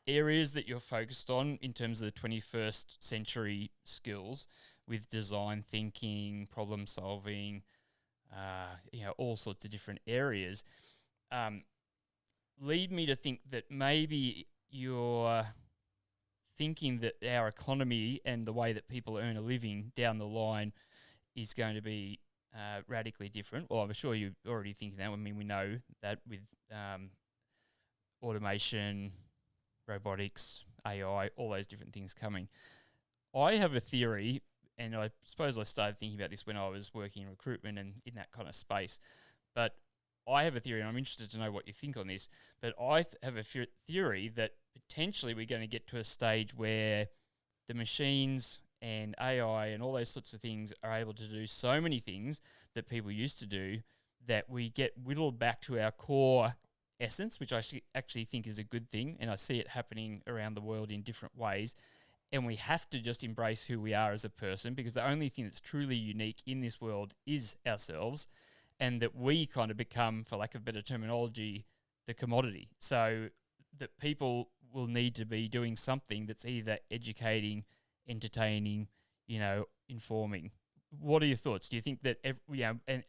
areas that you're focused on in terms of the 21st century skills with design thinking, problem solving, all sorts of different areas, lead me to think that maybe you're thinking that our economy and the way that people earn a living down the line is going to be radically different. Well, I'm sure you're already thinking that. I mean, we know that with automation, robotics, AI, all those different things coming. I have a theory, and I suppose I started thinking about this when I was working in recruitment and in that kind of space, but I have a theory, and I'm interested to know what you think on this, but I have a theory that potentially we're going to get to a stage where the machines and AI and all those sorts of things are able to do so many things that people used to do that we get whittled back to our core essence, which I actually think is a good thing, and I see it happening around the world in different ways. And we have to just embrace who we are as a person, because the only thing that's truly unique in this world is ourselves, and that we kind of become, for lack of better terminology, the commodity. So that people will need to be doing something that's either educating, entertaining, informing. What are your thoughts? Do you think that,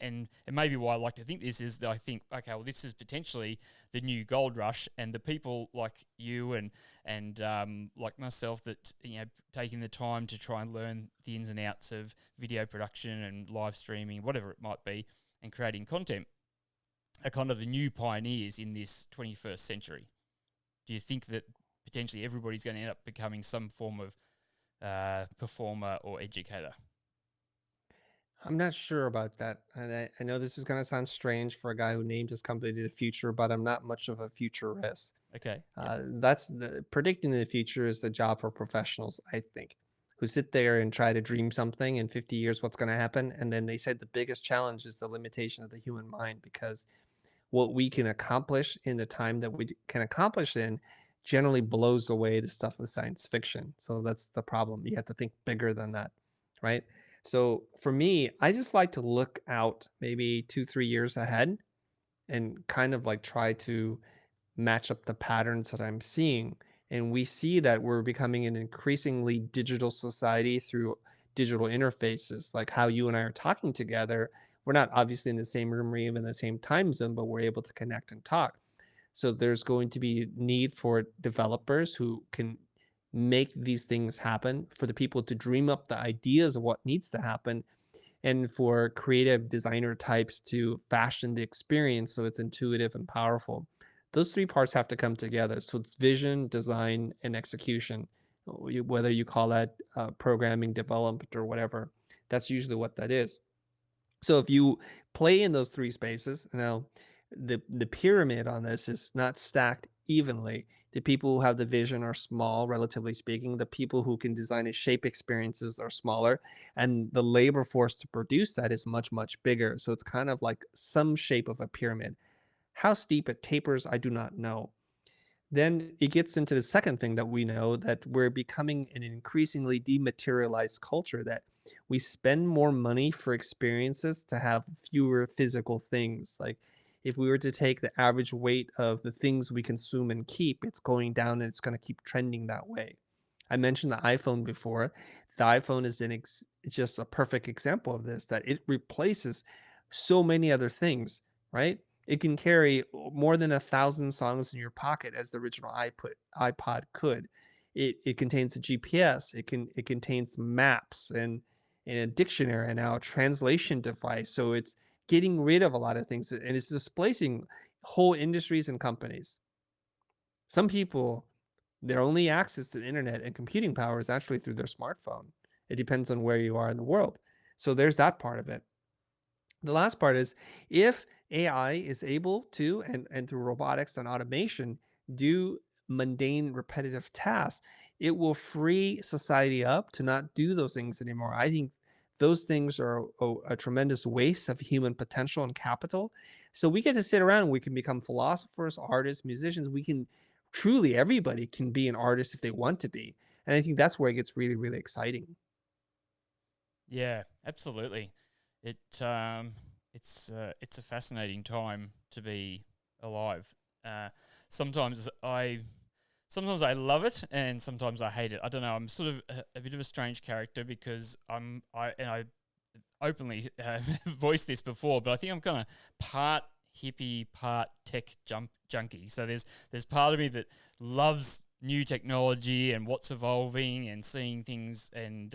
and maybe why I like to think this is that I think, okay, well, this is potentially the new gold rush, and the people like you and like myself that, taking the time to try and learn the ins and outs of video production and live streaming, whatever it might be, and creating content, are kind of the new pioneers in this 21st century. Do you think that potentially everybody's going to end up becoming some form of performer or educator? I'm not sure about that. And I know this is going to sound strange for a guy who named his company the future, but I'm not much of a futurist. Okay. Yep. That's predicting the future is the job for professionals, I think, who sit there and try to dream something in 50 years, what's going to happen. And then they said the biggest challenge is the limitation of the human mind, because what we can accomplish in the time that we can accomplish in generally blows away the stuff of science fiction. So that's the problem. You have to think bigger than that, right? So for me, I just like to look out maybe 2, 3 years ahead and kind of like try to match up the patterns that I'm seeing. And we see that we're becoming an increasingly digital society through digital interfaces, like how you and I are talking together. We're not obviously in the same room or even in the same time zone, but we're able to connect and talk. So there's going to be need for developers who can make these things happen, for the people to dream up the ideas of what needs to happen, and for creative designer types to fashion the experience so it's intuitive and powerful. Those three parts have to come together. So it's vision, design, and execution. Whether you call that programming, development, or whatever, that's usually what that is. So if you play in those three spaces, now the pyramid on this is not stacked evenly. The people who have the vision are small, relatively speaking. The people who can design and shape experiences are smaller, and the labor force to produce that is much, much bigger. So it's kind of like some shape of a pyramid. How steep it tapers, I do not know. Then it gets into the second thing that we know, that we're becoming an increasingly dematerialized culture, that we spend more money for experiences to have fewer physical things. Like if we were to take the average weight of the things we consume and keep, it's going down and it's going to keep trending that way. I mentioned the iPhone before. The iPhone is just a perfect example of this, that it replaces so many other things, right? It can carry more than 1,000 songs in your pocket, as the original iPod could. It contains a GPS. It contains maps, and and a dictionary and now a translation device. So it's getting rid of a lot of things and it's displacing whole industries and companies. Some people, their only access to the internet and computing power is actually through their smartphone. It depends on where you are in the world. So there's that part of it. The last part is if AI is able to, and through robotics and automation, do mundane, repetitive tasks, it will free society up to not do those things anymore. I think those things are a tremendous waste of human potential and capital. So we get to sit around and we can become philosophers, artists, musicians. We can truly, everybody can be an artist if they want to be. And I think that's where it gets really, really exciting. Yeah, absolutely. It it's a fascinating time to be alive. Uh, sometimes I sometimes I love it, and sometimes I hate it. I don't know. I'm sort of a bit of a strange character because I openly voiced this before, but I think I'm kind of part hippie, part tech junkie. So there's part of me that loves new technology and what's evolving and seeing things and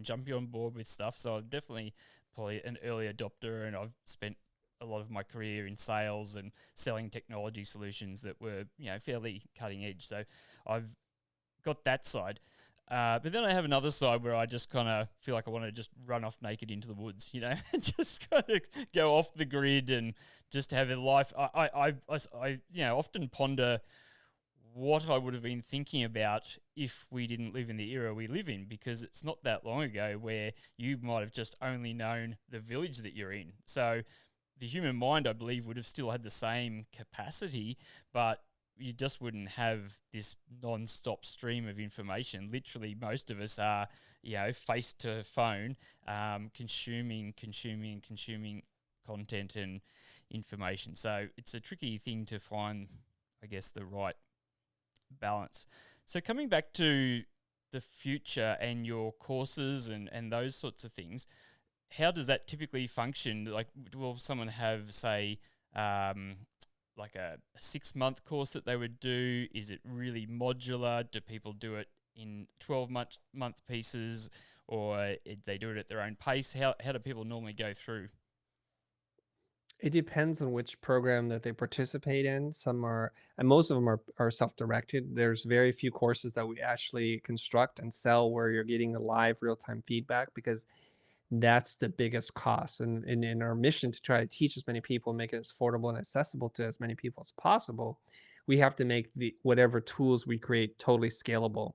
jumping on board with stuff. So I'm definitely probably an early adopter, and I've spent a lot of my career in sales and selling technology solutions that were fairly cutting edge. So I've got that side. But then I have another side where I just kind of feel like I want to just run off naked into the woods, and just kind of go off the grid and just have a life. Often ponder what I would have been thinking about if we didn't live in the era we live in, because it's not that long ago where you might have just only known the village that you're in. So the human mind, I believe, would have still had the same capacity, but you just wouldn't have this non-stop stream of information. Literally, most of us are, face to phone, consuming content and information. So it's a tricky thing to find, I guess, the right balance. So coming back to the future and your courses and those sorts of things, how does that typically function? Like, will someone have, say, like a 6 month course that they would do? Is it really modular? Do people do it in 12-month pieces, or they do it at their own pace? How do people normally go through? It depends on which program that they participate in. Some are, and most of them are self-directed. There's very few courses that we actually construct and sell where you're getting a live real-time feedback because that's the biggest cost. And in our mission to try to teach as many people and make it as affordable and accessible to as many people as possible, we have to make the whatever tools we create totally scalable.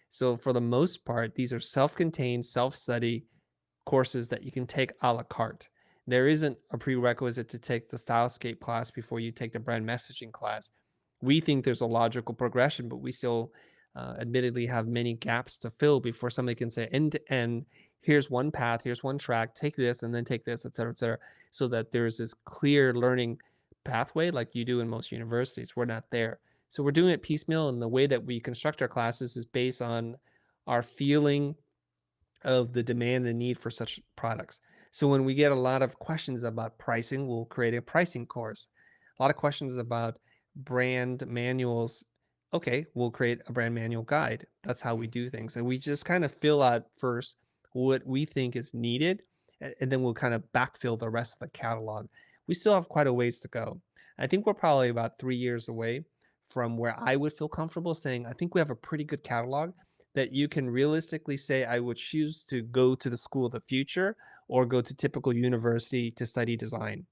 So for the most part, these are self-contained, self-study courses that you can take a la carte. There isn't a prerequisite to take the Stylescape class before you take the brand messaging class. We think there's a logical progression, but we still admittedly have many gaps to fill before somebody can say end to end, here's one path, here's one track, take this and then take this, et cetera, so that there's this clear learning pathway like you do in most universities. We're not there. So we're doing it piecemeal, and the way that we construct our classes is based on our feeling of the demand and need for such products. So when we get a lot of questions about pricing, we'll create a pricing course. A lot of questions about brand manuals. Okay, we'll create a brand manual guide. That's how we do things. And we just kind of fill out first what we think is needed, and then we'll kind of backfill the rest of the catalog. We still have quite a ways to go. I think we're probably about 3 years away from where I would feel comfortable saying, I think we have a pretty good catalog that you can realistically say, I would choose to go to the school of the future or go to typical university to study design.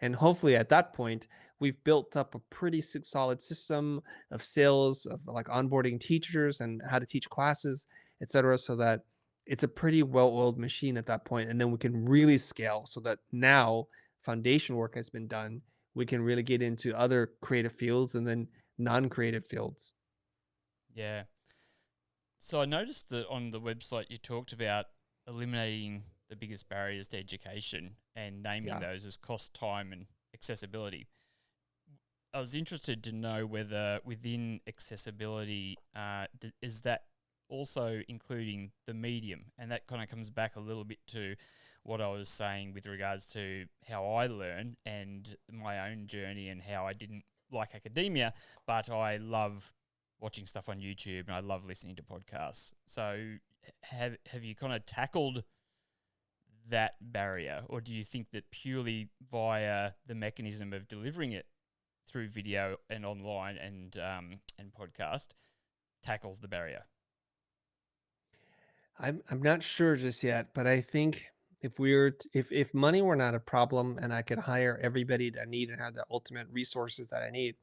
And hopefully at that point, we've built up a pretty solid system of sales, of like onboarding teachers and how to teach classes, et cetera, so that it's a pretty well-oiled machine at that point. And then we can really scale so that now foundation work has been done. We can really get into other creative fields and then non-creative fields. Yeah. So I noticed that on the website you talked about eliminating the biggest barriers to education and naming Yeah. those as cost, time, and accessibility. I was interested to know whether within accessibility, is that also including the medium? And that kind of comes back a little bit to what I was saying with regards to how I learn and my own journey and how I didn't like academia, but I love watching stuff on YouTube and I love listening to podcasts. So have you kind of tackled that barrier, or do you think that purely via the mechanism of delivering it through video and online and podcast tackles the barrier? I'm not sure just yet, but I think if we were if money were not a problem and I could hire everybody that I need and have the ultimate resources that I need,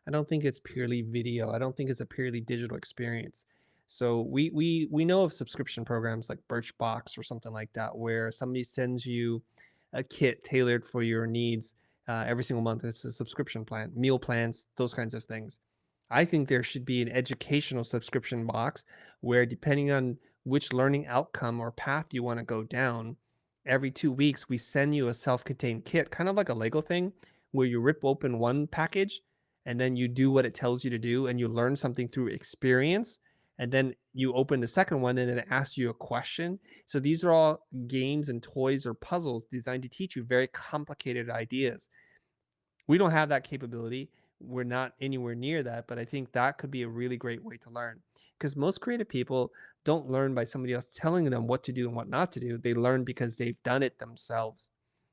I don't think it's purely video. I don't think it's a purely digital experience. So we know of subscription programs like Birchbox or something like that, where somebody sends you a kit tailored for your needs every single month. It's a subscription plan, meal plans, those kinds of things. I think there should be an educational subscription box where, depending on which learning outcome or path you want to go down, every 2 weeks we send you a self-contained kit, kind of like a Lego thing, where you rip open one package and then you do what it tells you to do and you learn something through experience. And then you open the second one and it asks you a question. So these are all games and toys or puzzles designed to teach you very complicated ideas. We don't have that capability. We're not anywhere near that, but I think that could be a really great way to learn. Because most creative people don't learn by somebody else telling them what to do and what not to do. They learn because they've done it themselves.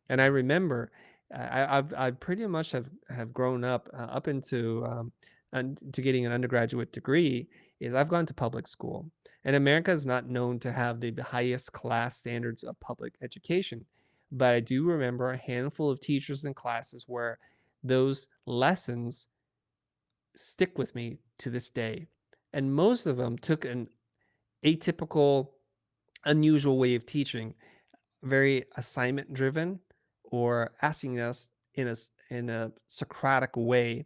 And I remember, I pretty much have grown up into and to getting an undergraduate degree. Is I've gone to public school, and America is not known to have the highest class standards of public education. But I do remember a handful of teachers and classes where those lessons stick with me to this day. And most of them took an atypical, unusual way of teaching, very assignment driven, or asking us in a Socratic way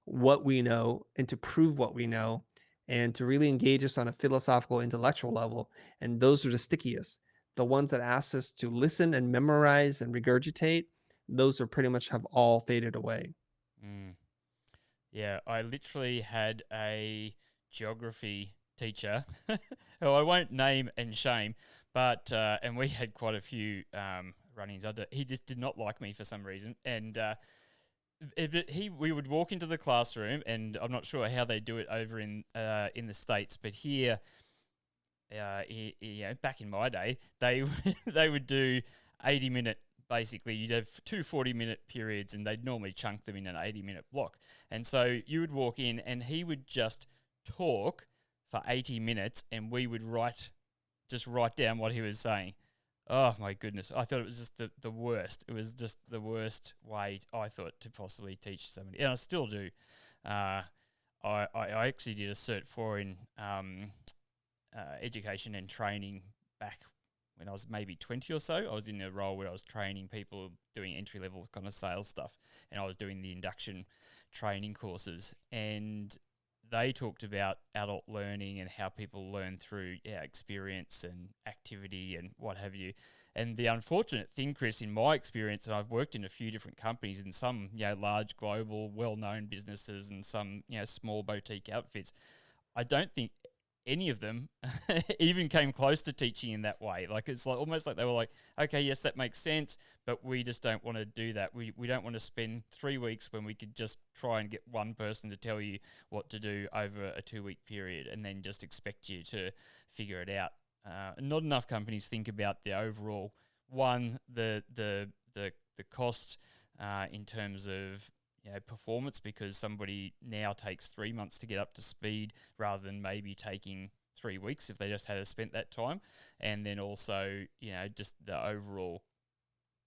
what we know and to prove what we know and to really engage us on a philosophical intellectual level. And those are the stickiest. The ones that ask us to listen and memorize and regurgitate, those are pretty much have all faded away. Mm. Yeah, I literally had a geography teacher who I won't name and shame, but and we had quite a few run-ins. He just did not like me for some reason, and we would walk into the classroom, and I'm not sure how they do it over in the States, but here, back in my day, they they would do 80-minute. Basically, you'd have two 40-minute periods, and they'd normally chunk them in an 80-minute block. And so you would walk in, and he would just talk for 80 minutes, and we would just write down what he was saying. Oh my goodness. I thought it was just the worst. It was just the worst way I thought to possibly teach somebody. And I still do. I actually did a Cert 4 in education and training back when I was maybe 20 or so. I was in a role where I was training people doing entry level kind of sales stuff, and I was doing the induction training courses. And they talked about adult learning and how people learn through experience and activity and what have you. And the unfortunate thing, Chris, in my experience, and I've worked in a few different companies, in some large global well-known businesses and some small boutique outfits, I don't think any of them even came close to teaching in that way. Like, it's like almost like they were like, okay, yes, that makes sense, but we just don't want to do that. We don't want to spend 3 weeks when we could just try and get one person to tell you what to do over a 2 week period and then just expect you to figure it out. Not enough companies think about the overall the cost in terms of performance, because somebody now takes 3 months to get up to speed rather than maybe taking 3 weeks if they just had spent that time. And then also, just the overall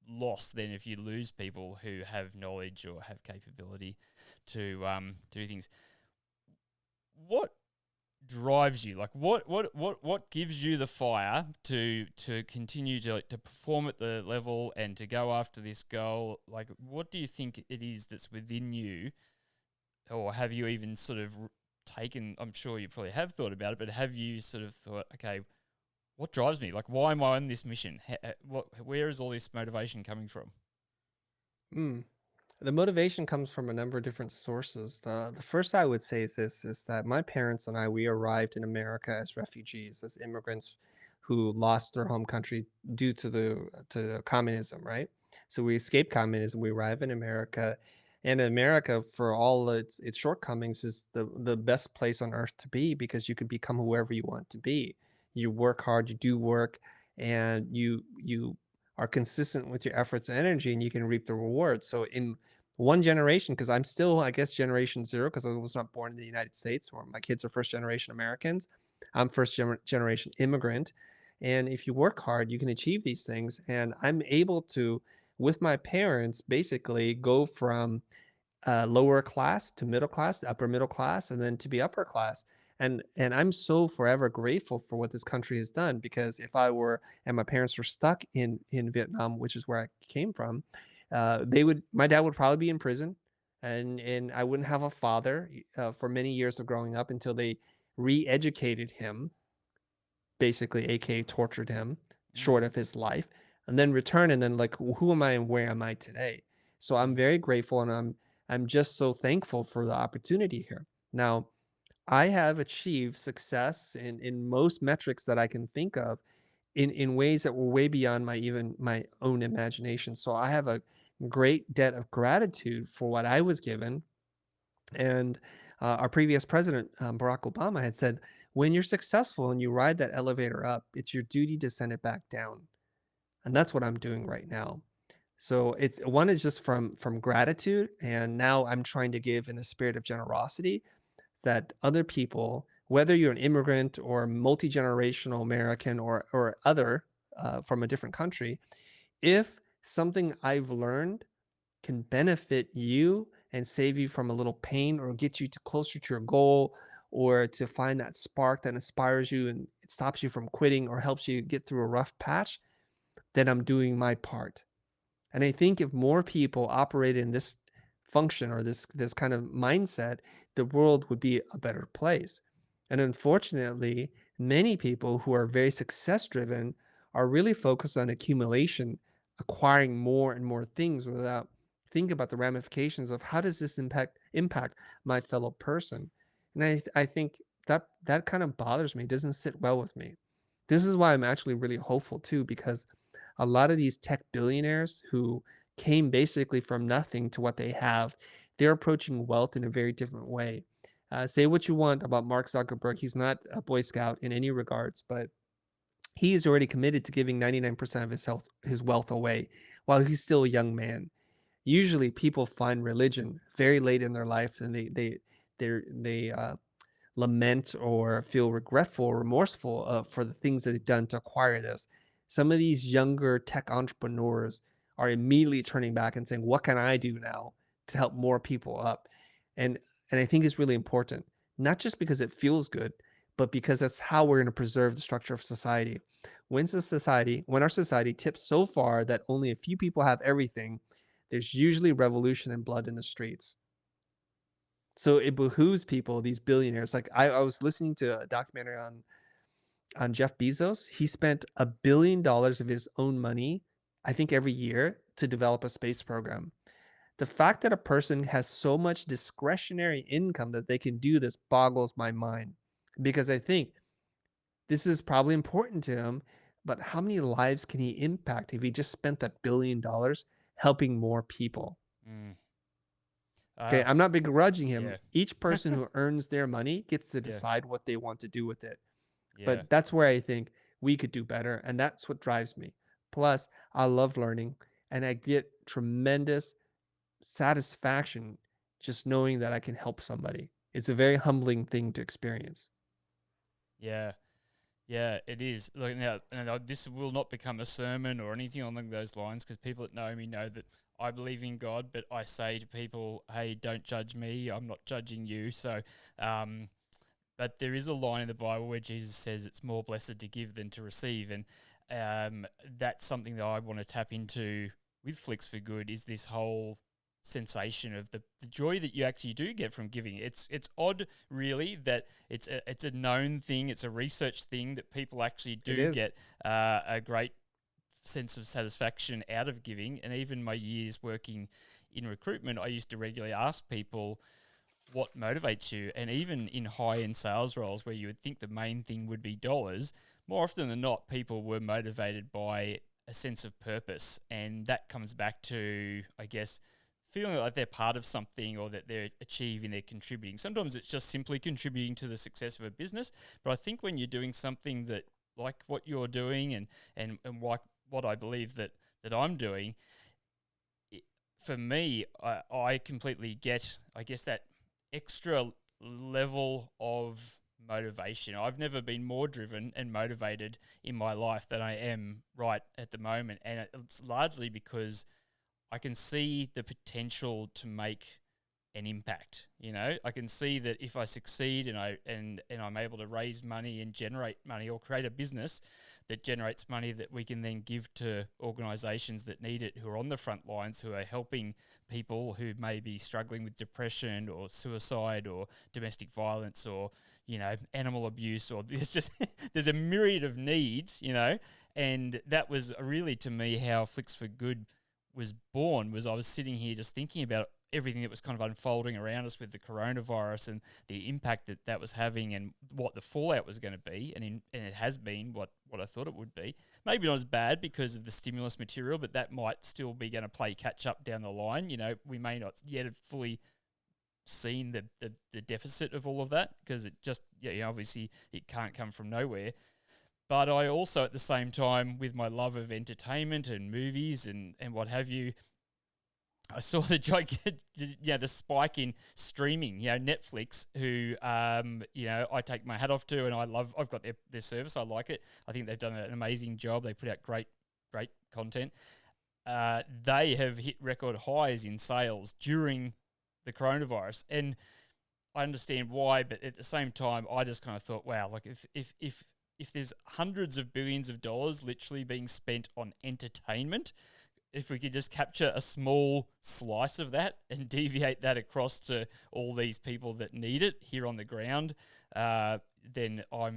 loss then if you lose people who have knowledge or have capability to do things. What drives you? Like, what gives you the fire to continue to perform at the level and to go after this goal? Like, what do you think it is that's within you, or have you even sort of taken? I'm sure you probably have thought about it, but have you sort of thought, okay, what drives me? Like, why am I on this mission? Where is all this motivation coming from? Mm. The motivation comes from a number of different sources. The first I would say is this: is that my parents and we arrived in America as refugees, as immigrants who lost their home country due to the communism, right? So we escaped communism, we arrive in America, and America, for all its shortcomings, is the best place on earth to be, because you can become whoever you want to be. You work hard, you do work, and you are consistent with your efforts and energy, and you can reap the rewards. So in one generation, because I'm still, I guess, generation zero, because I was not born in the United States, or my kids are first generation Americans. I'm first generation immigrant. And if you work hard, you can achieve these things. And I'm able to, with my parents, basically go from lower class to middle class, to upper middle class, and then to be upper class. And I'm so forever grateful for what this country has done, because if I were and my parents were stuck in Vietnam, which is where I came from, they would my dad would probably be in prison, and I wouldn't have a father for many years of growing up until they re-educated him, basically, aka tortured him short Mm, of his life, and then return, and then like, who am I and where am I today? So I'm mm, very grateful, and I'm just so thankful for the opportunity here. Now, I have achieved success in most metrics that I can think of in ways that were way beyond my even my own imagination. So I have a great debt of gratitude for what I was given. And our previous president, Barack Obama, had said, when you're successful and you ride that elevator up, it's your duty to send it back down. And that's what I'm doing right now. So it's one is just from gratitude, and now I'm trying to give in a spirit of generosity, that other people, whether you're an immigrant or multi-generational American or other from a different country, if something I've learned can benefit you and save you from a little pain, or get you to closer to your goal, or to find that spark that inspires you and it stops you from quitting or helps you get through a rough patch, then I'm doing my part. And I think if more people operated in this function, or this kind of mindset, the world would be a better place. And unfortunately, many people who are very success driven are really focused on accumulation, acquiring more and more things without thinking about the ramifications of how does this impact my fellow person. And I think that kind of bothers me, doesn't sit well with me. This is why I'm actually really hopeful too, because a lot of these tech billionaires who came basically from nothing to what they have, they're approaching wealth in a very different way. Say what you want about Mark Zuckerberg. He's not a Boy Scout in any regards, but he is already committed to giving 99% of his wealth away while he's still a young man. Usually people find religion very late in their life, and they lament or feel regretful or remorseful for the things that they've done to acquire this. Some of these younger tech entrepreneurs are immediately turning back and saying, "What can I do now to help more people up?" And and I think it's really important, not just because it feels good, but because that's how we're going to preserve the structure of society. When our society tips so far that only a few people have everything, there's usually revolution and blood in the streets. So it behooves people, these billionaires. Like I was listening to a documentary on Jeff Bezos. He spent $1 billion of his own money, I think, every year to develop a space program. The fact that a person has so much discretionary income that they can do this boggles my mind, because I think this is probably important to him. But how many lives can he impact if he just spent that $1 billion helping more people? mm. Okay, Uh, I'm not begrudging him. yeah, Each person who earns their money gets to yeah, decide what they want to do with it. yeah, But that's where I think we could do better. And that's what drives me. Plus, I love learning, and I get tremendous satisfaction just knowing that I can help somebody. It's a very humbling thing to experience. yeah. Yeah, it is. Look now, and this will not become a sermon or anything along those lines, because people that know me know that I believe in God, but I say to people, "Hey, don't judge me. I'm not judging you." So, um, but there is a line in the Bible where Jesus says it's more blessed to give than to receive, and that's something that I want to tap into with Flicks for Good. Is this whole sensation of the joy that you actually do get from giving. It's odd, really, that it's a known thing, it's a research thing that people actually It do is. get a great sense of satisfaction out of giving. And even my years working in recruitment, I used to regularly ask people what motivates you. And even in high end sales roles where you would think the main thing would be dollars, more often than not, people were motivated by a sense of purpose. And that comes back to, I guess, feeling like they're part of something or that they're achieving, they're contributing. Sometimes it's just simply contributing to the success of a business. But I think when you're doing something that, like what you're doing, and like what I believe that that I'm doing, for me, I completely get, I guess, that extra level of motivation. I've never been more driven and motivated in my life than I am right at the moment. And it's largely because I can see the potential to make an impact. I can see that if I succeed and I'm able to raise money and generate money or create a business that generates money that we can then give to organizations that need it, who are on the front lines, who are helping people who may be struggling with depression or suicide or domestic violence or animal abuse, or there's a myriad of needs, and that was really, to me, how Flicks for Good was born. Was I was sitting here just thinking about everything that was kind of unfolding around us with the coronavirus and the impact that that was having and what the fallout was going to be. And it has been what I thought it would be. Maybe not as bad because of the stimulus material, but that might still be going to play catch up down the line. We may not yet have fully seen the deficit of all of that, because it just, obviously it can't come from nowhere. But I also, at the same time, with my love of entertainment and movies and what have you, I saw the spike in streaming. Netflix, who I take my hat off to, and I've got their service. I like it. I think they've done an amazing job. They put out great content. They have hit record highs in sales during the coronavirus, and I understand why. But at the same time, I just kind of thought, wow, like if there's hundreds of billions of dollars literally being spent on entertainment, if we could just capture a small slice of that and deviate that across to all these people that need it here on the ground, then I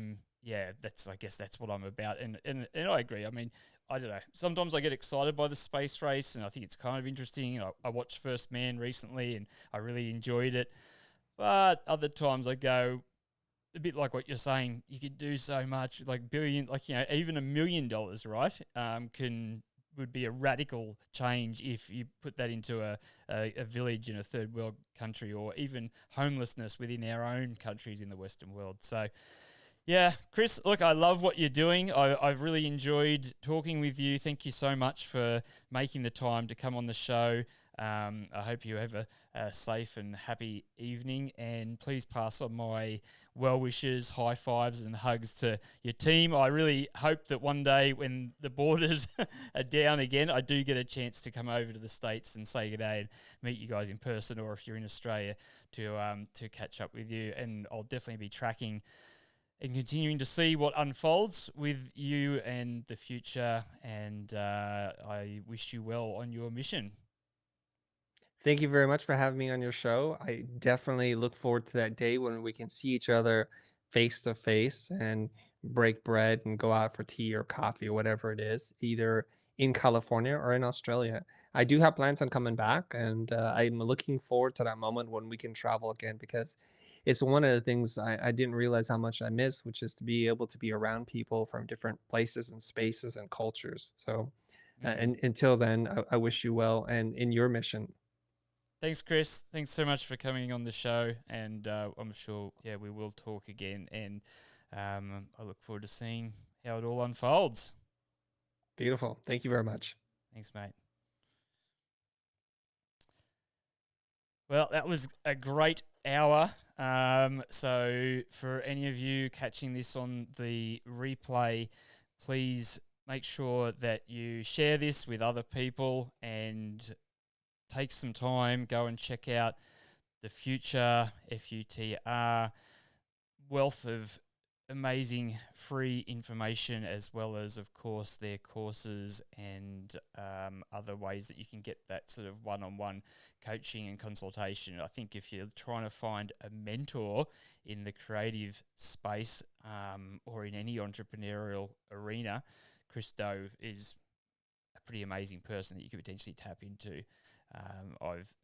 guess that's what I'm about. And I agree. I mean, I don't know. Sometimes I get excited by the space race, and I think it's kind of interesting. I watched First Man recently, and I really enjoyed it. But other times I go, a bit like what you're saying, you could do so much, like billion, like, even $1 million, right? Would be a radical change if you put that into a village in a third world country, or even homelessness within our own countries in the Western world. So, yeah, Chris, look, I love what you're doing. I've really enjoyed talking with you. Thank you so much for making the time to come on the show. I hope you have a safe and happy evening, and please pass on my well wishes, high fives, and hugs to your team. I really hope that one day, when the borders are down again, I do get a chance to come over to the States and say good day and meet you guys in person, or if you're in Australia, to catch up with you. And I'll definitely be tracking and continuing to see what unfolds with you and the future. And I wish you well on your mission. Thank you very much for having me on your show. I definitely look forward to that day when we can see each other face to face and break bread and go out for tea or coffee or whatever it is, either in California or in Australia. I do have plans on coming back, and I'm looking forward to that moment when we can travel again, because it's one of the things I didn't realize how much I miss, which is to be able to be around people from different places and spaces and cultures. So, and until then, I wish you well and in your mission. Thanks, Chris. Thanks so much for coming on the show, and I'm sure, we will talk again. And I look forward to seeing how it all unfolds. Beautiful. Thank you very much. Thanks, mate. Well, that was a great hour. So for any of you catching this on the replay, please make sure that you share this with other people and take some time, go and check out the Futr, FUTR, wealth of amazing free information, as well as, of course, their courses and other ways that you can get that sort of one-on-one coaching and consultation. I think if you're trying to find a mentor in the creative space, or in any entrepreneurial arena, Chris Do is a pretty amazing person that you could potentially tap into. I've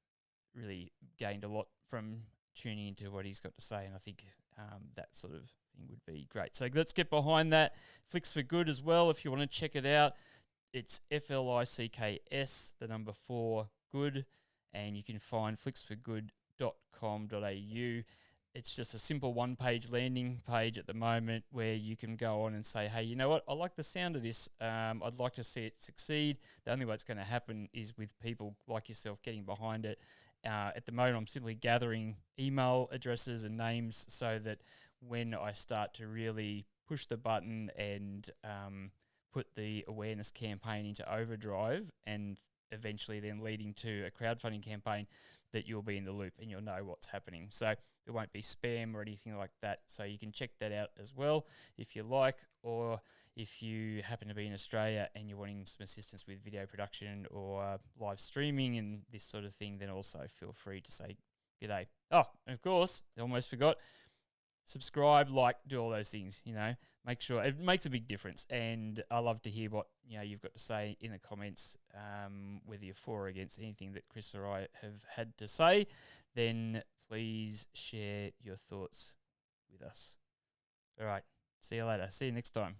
really gained a lot from tuning into what he's got to say, and I think that sort of thing would be great. So let's get behind that. Flicks for Good as well, if you want to check it out. It's FLICKS, the number 4, good, and you can find flicksforgood.com.au. It's just a simple one-page landing page at the moment where you can go on and say, hey, you know what? I like the sound of this. I'd like to see it succeed. The only way it's going to happen is with people like yourself getting behind it. At the moment, I'm simply gathering email addresses and names so that when I start to really push the button and put the awareness campaign into overdrive and eventually then leading to a crowdfunding campaign, that you'll be in the loop and you'll know what's happening. So there won't be spam or anything like that. So you can check that out as well if you like, or if you happen to be in Australia and you're wanting some assistance with video production or live streaming and this sort of thing, then also feel free to say g'day. Oh, and of course, I almost forgot, subscribe, like, do all those things, make sure it makes a big difference. And I love to hear what, you've got to say in the comments, whether you're for or against anything that Chris or I have had to say, then please share your thoughts with us. All right. See you later. See you next time.